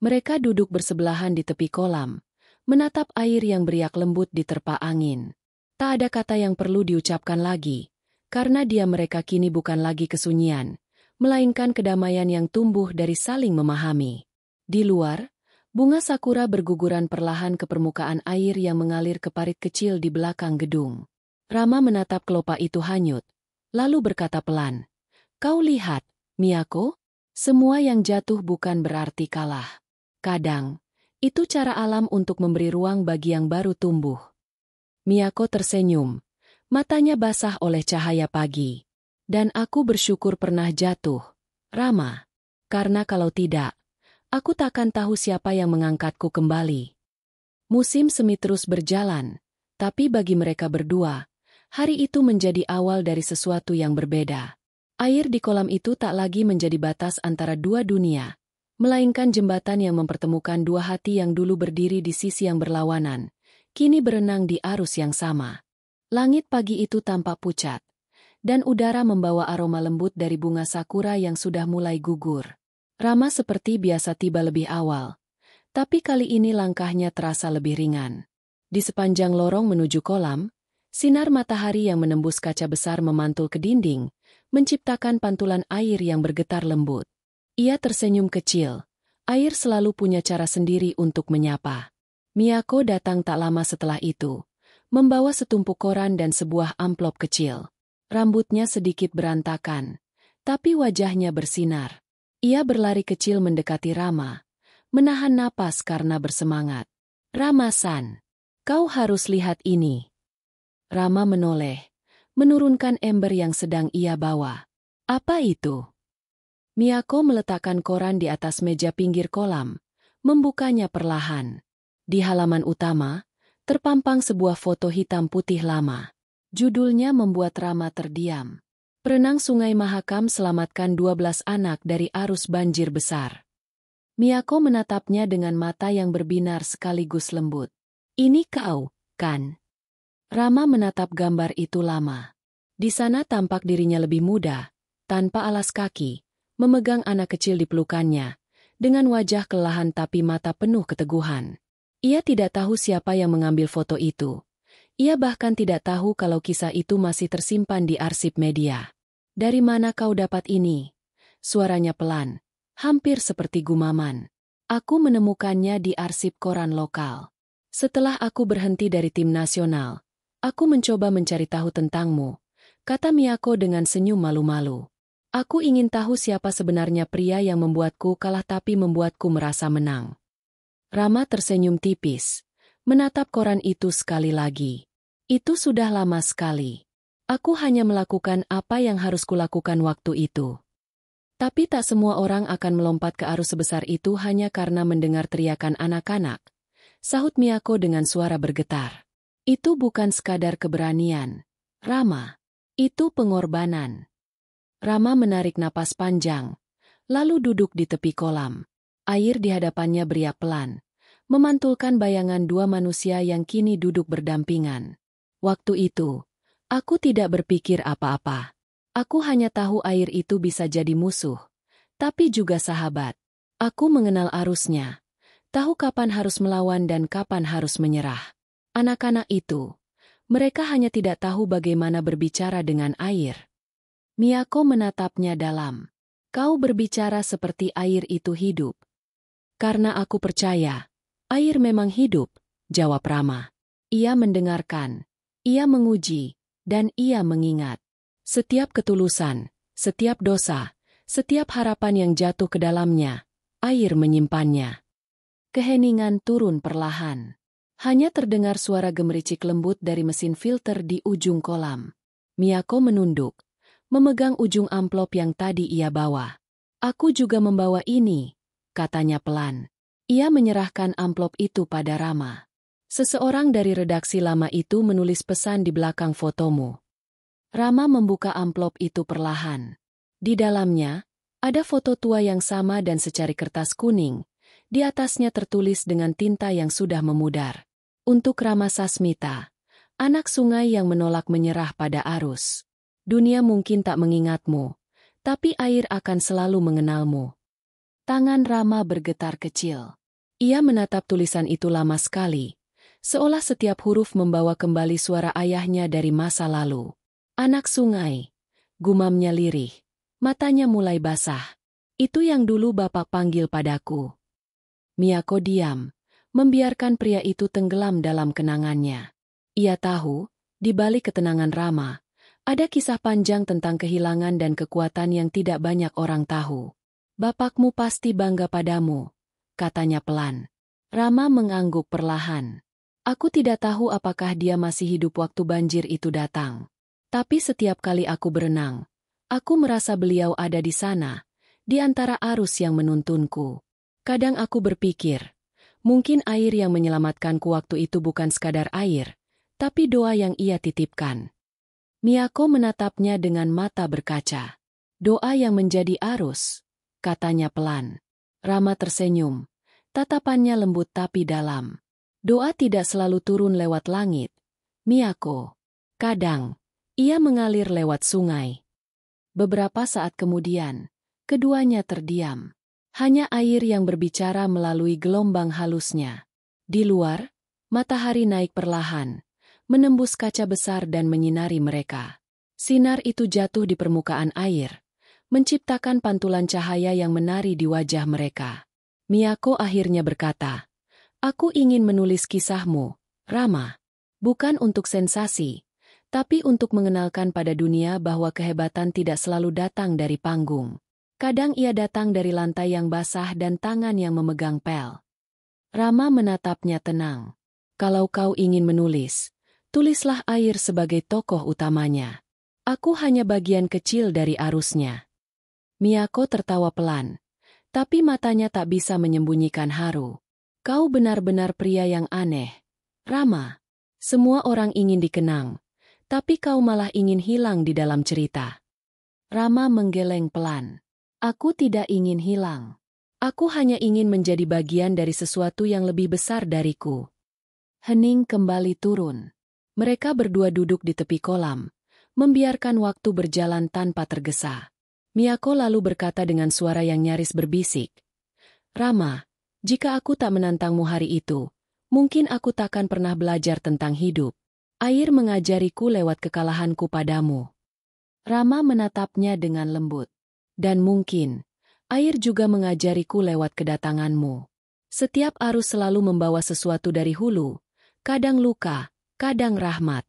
Mereka duduk bersebelahan di tepi kolam, menatap air yang beriak lembut di terpa angin. Tak ada kata yang perlu diucapkan lagi, karena mereka kini bukan lagi kesunyian, melainkan kedamaian yang tumbuh dari saling memahami. Di luar, bunga sakura berguguran perlahan ke permukaan air yang mengalir ke parit kecil di belakang gedung. Rama menatap kelopak itu hanyut, lalu berkata pelan, "Kau lihat, Miyako, semua yang jatuh bukan berarti kalah. Kadang, itu cara alam untuk memberi ruang bagi yang baru tumbuh." Miyako tersenyum, matanya basah oleh cahaya pagi. Dan aku bersyukur pernah jatuh, Rama. Karena kalau tidak, aku takkan tahu siapa yang mengangkatku kembali. Musim semi terus berjalan, tapi bagi mereka berdua, hari itu menjadi awal dari sesuatu yang berbeda. Air di kolam itu tak lagi menjadi batas antara dua dunia, melainkan jembatan yang mempertemukan dua hati yang dulu berdiri di sisi yang berlawanan, kini berenang di arus yang sama. Langit pagi itu tampak pucat, dan udara membawa aroma lembut dari bunga sakura yang sudah mulai gugur. Rama seperti biasa tiba lebih awal, tapi kali ini langkahnya terasa lebih ringan. Di sepanjang lorong menuju kolam, sinar matahari yang menembus kaca besar memantul ke dinding, menciptakan pantulan air yang bergetar lembut. Ia tersenyum kecil. Air selalu punya cara sendiri untuk menyapa. Miyako datang tak lama setelah itu, membawa setumpuk koran dan sebuah amplop kecil. Rambutnya sedikit berantakan, tapi wajahnya bersinar. Ia berlari kecil mendekati Rama, menahan napas karena bersemangat. "Rama-san, kau harus lihat ini." Rama menoleh, menurunkan ember yang sedang ia bawa. "Apa itu?" Miyako meletakkan koran di atas meja pinggir kolam, membukanya perlahan. Di halaman utama, terpampang sebuah foto hitam putih lama. Judulnya membuat Rama terdiam. "Perenang Sungai Mahakam selamatkan 12 anak dari arus banjir besar." Miyako menatapnya dengan mata yang berbinar sekaligus lembut. "Ini kau, kan?" Rama menatap gambar itu lama. Di sana tampak dirinya lebih muda, tanpa alas kaki, memegang anak kecil di pelukannya, dengan wajah kelelahan tapi mata penuh keteguhan. Ia tidak tahu siapa yang mengambil foto itu. Ia bahkan tidak tahu kalau kisah itu masih tersimpan di arsip media. "Dari mana kau dapat ini?" Suaranya pelan, hampir seperti gumaman. "Aku menemukannya di arsip koran lokal. Setelah aku berhenti dari tim nasional, aku mencoba mencari tahu tentangmu," kata Miyako dengan senyum malu-malu. "Aku ingin tahu siapa sebenarnya pria yang membuatku kalah tapi membuatku merasa menang." Rama tersenyum tipis, menatap koran itu sekali lagi. "Itu sudah lama sekali. Aku hanya melakukan apa yang harus kulakukan waktu itu. Tapi tak semua orang akan melompat ke arus sebesar itu hanya karena mendengar teriakan anak-anak. sahut Miyako dengan suara bergetar. Itu bukan sekadar keberanian, Rama. Itu pengorbanan. Rama menarik napas panjang, lalu duduk di tepi kolam. Air di hadapannya beriak pelan, memantulkan bayangan dua manusia yang kini duduk berdampingan. Waktu itu, aku tidak berpikir apa-apa. Aku hanya tahu air itu bisa jadi musuh, tapi juga sahabat. Aku mengenal arusnya, tahu kapan harus melawan dan kapan harus menyerah. Anak-anak itu, mereka hanya tidak tahu bagaimana berbicara dengan air. Miyako menatapnya dalam. Kau berbicara seperti air itu hidup. Karena aku percaya, air memang hidup, jawab Rama. Ia mendengarkan, ia menguji, dan ia mengingat. Setiap ketulusan, setiap dosa, setiap harapan yang jatuh ke dalamnya, air menyimpannya. Keheningan turun perlahan. Hanya terdengar suara gemericik lembut dari mesin filter di ujung kolam. Miyako menunduk, memegang ujung amplop yang tadi ia bawa. Aku juga membawa ini, katanya pelan. Ia menyerahkan amplop itu pada Rama. Seseorang dari redaksi lama itu menulis pesan di belakang fotomu. Rama membuka amplop itu perlahan. Di dalamnya, ada foto tua yang sama dan secari kertas kuning. Di atasnya tertulis dengan tinta yang sudah memudar. Untuk Rama Sasmita, anak sungai yang menolak menyerah pada arus. Dunia mungkin tak mengingatmu, tapi air akan selalu mengenalmu. Tangan Rama bergetar kecil. Ia menatap tulisan itu lama sekali, seolah setiap huruf membawa kembali suara ayahnya dari masa lalu. Anak sungai, gumamnya lirih, matanya mulai basah. Itu yang dulu Bapak panggil padaku. Miyako diam, membiarkan pria itu tenggelam dalam kenangannya. Ia tahu, di balik ketenangan Rama, ada kisah panjang tentang kehilangan dan kekuatan yang tidak banyak orang tahu. Bapakmu pasti bangga padamu, katanya pelan. Rama mengangguk perlahan. Aku tidak tahu apakah dia masih hidup waktu banjir itu datang. Tapi setiap kali aku berenang, aku merasa beliau ada di sana, di antara arus yang menuntunku. Kadang aku berpikir, mungkin air yang menyelamatkanku waktu itu bukan sekadar air, tapi doa yang ia titipkan. Miyako menatapnya dengan mata berkaca. Doa yang menjadi arus, katanya pelan. Rama tersenyum, tatapannya lembut tapi dalam. Doa tidak selalu turun lewat langit, Miyako. Kadang, ia mengalir lewat sungai. Beberapa saat kemudian, keduanya terdiam. Hanya air yang berbicara melalui gelombang halusnya. Di luar, matahari naik perlahan, menembus kaca besar dan menyinari mereka. Sinar itu jatuh di permukaan air, menciptakan pantulan cahaya yang menari di wajah mereka. Miyako akhirnya berkata, aku ingin menulis kisahmu, Rama. Bukan untuk sensasi, tapi untuk mengenalkan pada dunia bahwa kehebatan tidak selalu datang dari panggung. Kadang ia datang dari lantai yang basah dan tangan yang memegang pel. Rama menatapnya tenang. Kalau kau ingin menulis, tulislah air sebagai tokoh utamanya. Aku hanya bagian kecil dari arusnya. Miyako tertawa pelan, tapi matanya tak bisa menyembunyikan haru. Kau benar-benar pria yang aneh, Rama. Semua orang ingin dikenang, tapi kau malah ingin hilang di dalam cerita. Rama menggeleng pelan. Aku tidak ingin hilang. Aku hanya ingin menjadi bagian dari sesuatu yang lebih besar dariku. Hening kembali turun. Mereka berdua duduk di tepi kolam, membiarkan waktu berjalan tanpa tergesa. Miyako lalu berkata dengan suara yang nyaris berbisik. Rama, jika aku tak menantangmu hari itu, mungkin aku takkan pernah belajar tentang hidup. Air mengajariku lewat kekalahanku padamu. Rama menatapnya dengan lembut. Dan mungkin, air juga mengajariku lewat kedatanganmu. Setiap arus selalu membawa sesuatu dari hulu, kadang luka, kadang rahmat.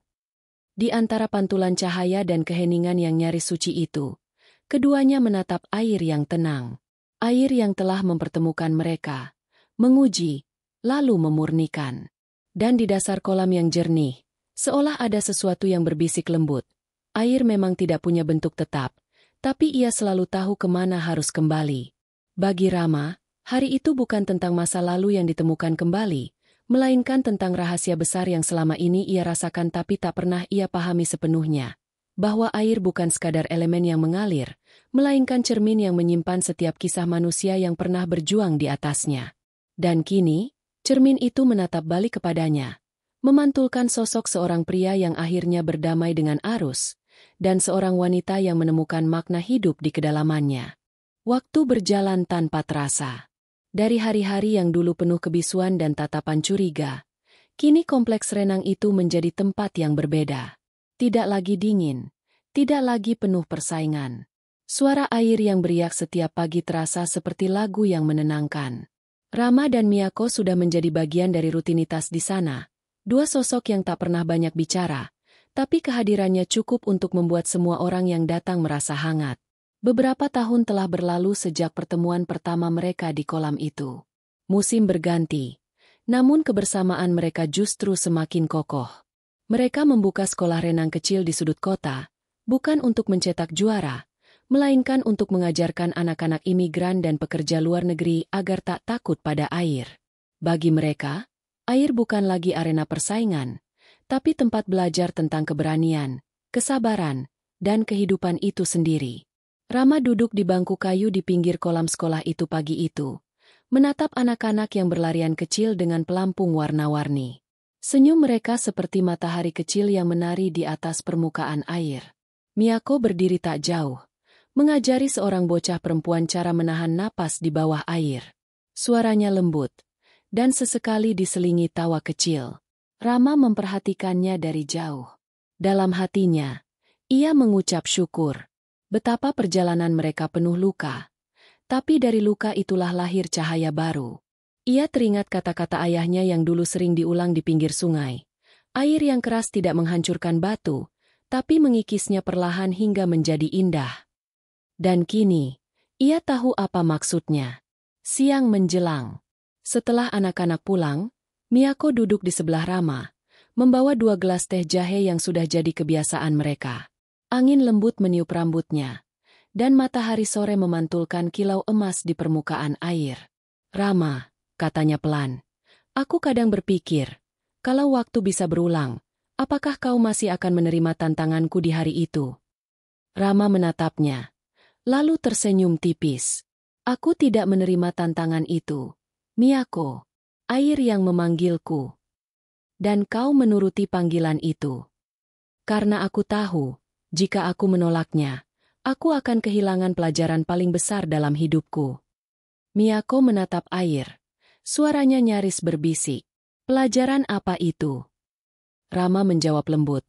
Di antara pantulan cahaya dan keheningan yang nyaris suci itu, keduanya menatap air yang tenang. Air yang telah mempertemukan mereka, menguji, lalu memurnikan. Dan di dasar kolam yang jernih, seolah ada sesuatu yang berbisik lembut. Air memang tidak punya bentuk tetap, tapi ia selalu tahu kemana harus kembali. Bagi Rama, hari itu bukan tentang masa lalu yang ditemukan kembali, melainkan tentang rahasia besar yang selama ini ia rasakan tapi tak pernah ia pahami sepenuhnya. Bahwa air bukan sekadar elemen yang mengalir, melainkan cermin yang menyimpan setiap kisah manusia yang pernah berjuang di atasnya. Dan kini, cermin itu menatap balik kepadanya, memantulkan sosok seorang pria yang akhirnya berdamai dengan arus, dan seorang wanita yang menemukan makna hidup di kedalamannya. Waktu berjalan tanpa terasa. Dari hari-hari yang dulu penuh kebisuan dan tatapan curiga, kini kompleks renang itu menjadi tempat yang berbeda. Tidak lagi dingin, tidak lagi penuh persaingan. Suara air yang beriak setiap pagi terasa seperti lagu yang menenangkan. Rama dan Miyako sudah menjadi bagian dari rutinitas di sana. Dua sosok yang tak pernah banyak bicara, tapi kehadirannya cukup untuk membuat semua orang yang datang merasa hangat. Beberapa tahun telah berlalu sejak pertemuan pertama mereka di kolam itu. Musim berganti, namun kebersamaan mereka justru semakin kokoh. Mereka membuka sekolah renang kecil di sudut kota, bukan untuk mencetak juara, melainkan untuk mengajarkan anak-anak imigran dan pekerja luar negeri agar tak takut pada air. Bagi mereka, air bukan lagi arena persaingan, tapi tempat belajar tentang keberanian, kesabaran, dan kehidupan itu sendiri. Rama duduk di bangku kayu di pinggir kolam sekolah itu pagi itu, menatap anak-anak yang berlarian kecil dengan pelampung warna-warni. Senyum mereka seperti matahari kecil yang menari di atas permukaan air. Miyako berdiri tak jauh, mengajari seorang bocah perempuan cara menahan napas di bawah air. Suaranya lembut, dan sesekali diselingi tawa kecil. Rama memperhatikannya dari jauh. Dalam hatinya, ia mengucap syukur. Betapa perjalanan mereka penuh luka. Tapi dari luka itulah lahir cahaya baru. Ia teringat kata-kata ayahnya yang dulu sering diulang di pinggir sungai. Air yang keras tidak menghancurkan batu, tapi mengikisnya perlahan hingga menjadi indah. Dan kini, ia tahu apa maksudnya. Siang menjelang. Setelah anak-anak pulang, Miyako duduk di sebelah Rama, membawa 2 gelas teh jahe yang sudah jadi kebiasaan mereka. Angin lembut meniup rambutnya, dan matahari sore memantulkan kilau emas di permukaan air. Rama, katanya pelan, aku kadang berpikir, kalau waktu bisa berulang, apakah kau masih akan menerima tantanganku di hari itu? Rama menatapnya, lalu tersenyum tipis. Aku tidak menerima tantangan itu, Miyako, air yang memanggilku. Dan kau menuruti panggilan itu. Karena aku tahu, jika aku menolaknya, aku akan kehilangan pelajaran paling besar dalam hidupku. Miyako menatap air. Suaranya nyaris berbisik. Pelajaran apa itu? Rama menjawab lembut,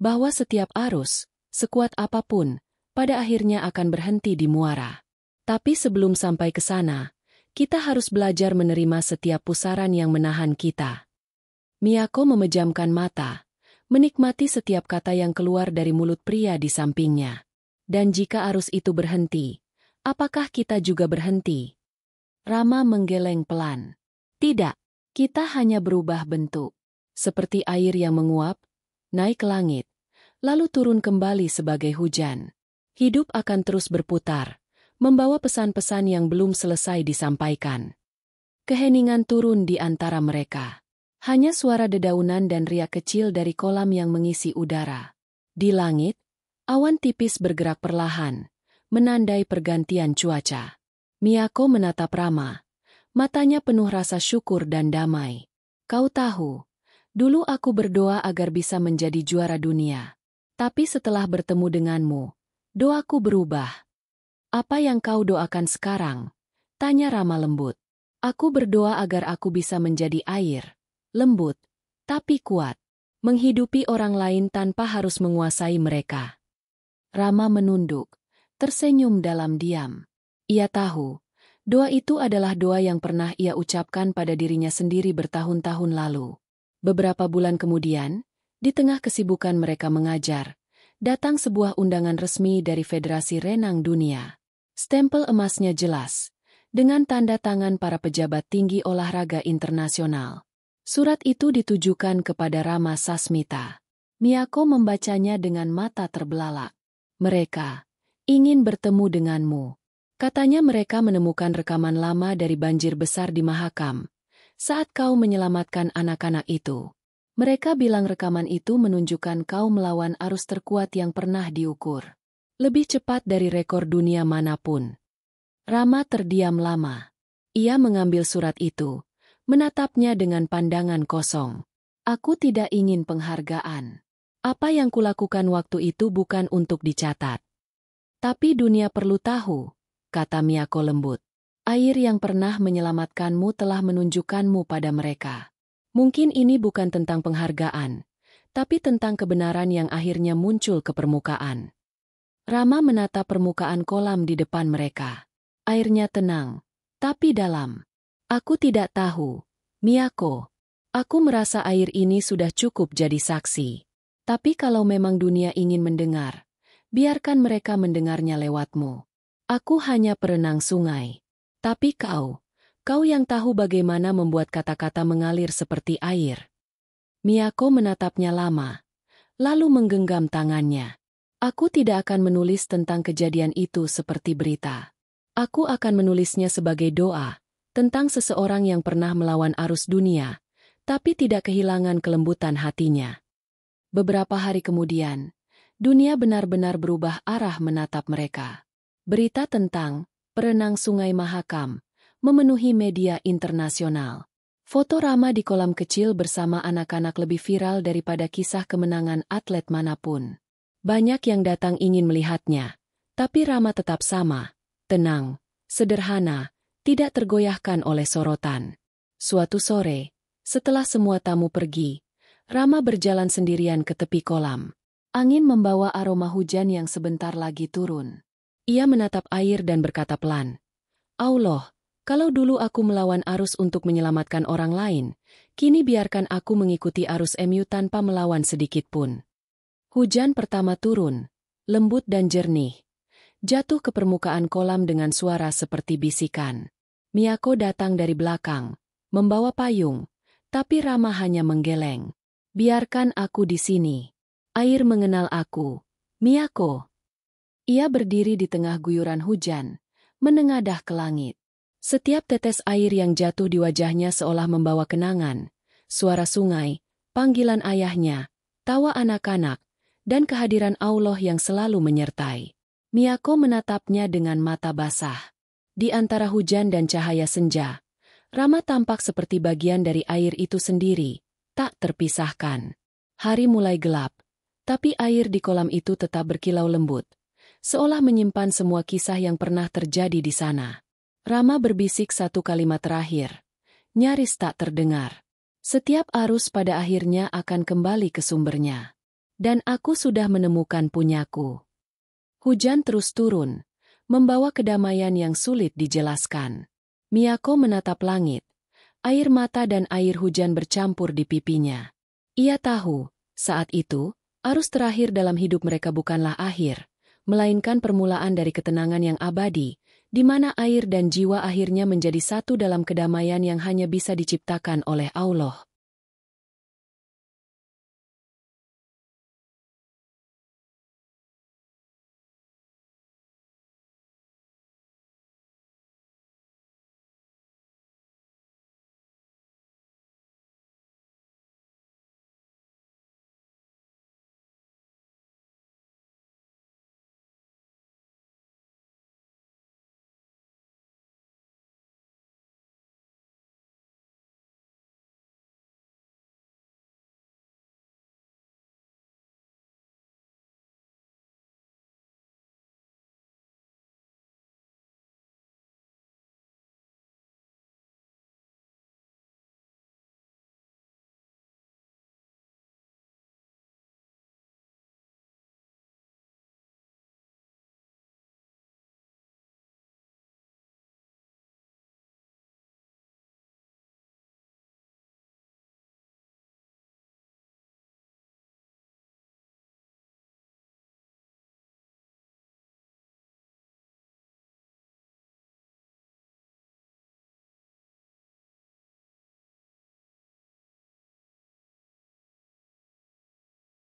bahwa setiap arus, sekuat apapun, pada akhirnya akan berhenti di muara. Tapi sebelum sampai ke sana, kita harus belajar menerima setiap pusaran yang menahan kita. Miyako memejamkan mata, menikmati setiap kata yang keluar dari mulut pria di sampingnya. Dan jika arus itu berhenti, apakah kita juga berhenti? Rama menggeleng pelan. Tidak, kita hanya berubah bentuk. Seperti air yang menguap, naik ke langit, lalu turun kembali sebagai hujan. Hidup akan terus berputar, membawa pesan-pesan yang belum selesai disampaikan. Keheningan turun di antara mereka. Hanya suara dedaunan dan riak kecil dari kolam yang mengisi udara. Di langit, awan tipis bergerak perlahan, menandai pergantian cuaca. Miyako menatap Rama, matanya penuh rasa syukur dan damai. Kau tahu, dulu aku berdoa agar bisa menjadi juara dunia. Tapi setelah bertemu denganmu, doaku berubah. Apa yang kau doakan sekarang? Tanya Rama lembut. Aku berdoa agar aku bisa menjadi air. Lembut, tapi kuat. Menghidupi orang lain tanpa harus menguasai mereka. Rama menunduk, tersenyum dalam diam. Ia tahu, doa itu adalah doa yang pernah ia ucapkan pada dirinya sendiri bertahun-tahun lalu. Beberapa bulan kemudian, di tengah kesibukan mereka mengajar, datang sebuah undangan resmi dari Federasi Renang Dunia. Stempel emasnya jelas, dengan tanda tangan para pejabat tinggi olahraga internasional. Surat itu ditujukan kepada Rama Sasmita. Miyako membacanya dengan mata terbelalak. Mereka ingin bertemu denganmu. Katanya mereka menemukan rekaman lama dari banjir besar di Mahakam. Saat kau menyelamatkan anak-anak itu. Mereka bilang rekaman itu menunjukkan kau melawan arus terkuat yang pernah diukur. Lebih cepat dari rekor dunia manapun. Rama terdiam lama. Ia mengambil surat itu, menatapnya dengan pandangan kosong. Aku tidak ingin penghargaan. Apa yang kulakukan waktu itu bukan untuk dicatat. Tapi dunia perlu tahu, kata Miyako lembut. Air yang pernah menyelamatkanmu telah menunjukkanmu pada mereka. Mungkin ini bukan tentang penghargaan, tapi tentang kebenaran yang akhirnya muncul ke permukaan. Rama menatap permukaan kolam di depan mereka. Airnya tenang, tapi dalam. Aku tidak tahu, Miyako. Aku merasa air ini sudah cukup jadi saksi. Tapi kalau memang dunia ingin mendengar, biarkan mereka mendengarnya lewatmu. Aku hanya perenang sungai. Tapi kau yang tahu bagaimana membuat kata-kata mengalir seperti air. Miyako menatapnya lama, lalu menggenggam tangannya. Aku tidak akan menulis tentang kejadian itu seperti berita. Aku akan menulisnya sebagai doa, tentang seseorang yang pernah melawan arus dunia, tapi tidak kehilangan kelembutan hatinya. Beberapa hari kemudian, dunia benar-benar berubah arah menatap mereka. Berita tentang perenang Sungai Mahakam memenuhi media internasional. Foto Rama di kolam kecil bersama anak-anak lebih viral daripada kisah kemenangan atlet manapun. Banyak yang datang ingin melihatnya, tapi Rama tetap sama, tenang, sederhana, tidak tergoyahkan oleh sorotan. Suatu sore, setelah semua tamu pergi, Rama berjalan sendirian ke tepi kolam. Angin membawa aroma hujan yang sebentar lagi turun. Ia menatap air dan berkata pelan, Allah, kalau dulu aku melawan arus untuk menyelamatkan orang lain, kini biarkan aku mengikuti arus MU tanpa melawan sedikit pun. Hujan pertama turun, lembut dan jernih, jatuh ke permukaan kolam dengan suara seperti bisikan. Miyako datang dari belakang, membawa payung, tapi Rama hanya menggeleng. Biarkan aku di sini. Air mengenal aku, Miyako. Ia berdiri di tengah guyuran hujan, menengadah ke langit. Setiap tetes air yang jatuh di wajahnya seolah membawa kenangan, suara sungai, panggilan ayahnya, tawa anak-anak, dan kehadiran Allah yang selalu menyertai. Miyako menatapnya dengan mata basah. Di antara hujan dan cahaya senja, Rama tampak seperti bagian dari air itu sendiri, tak terpisahkan. Hari mulai gelap, tapi air di kolam itu tetap berkilau lembut, seolah menyimpan semua kisah yang pernah terjadi di sana. Rama berbisik satu kalimat terakhir, nyaris tak terdengar. Setiap arus pada akhirnya akan kembali ke sumbernya. Dan aku sudah menemukan punyaku. Hujan terus turun, membawa kedamaian yang sulit dijelaskan. Miyako menatap langit. Air mata dan air hujan bercampur di pipinya. Ia tahu, saat itu, arus terakhir dalam hidup mereka bukanlah akhir, melainkan permulaan dari ketenangan yang abadi, di mana air dan jiwa akhirnya menjadi satu dalam kedamaian yang hanya bisa diciptakan oleh Allah.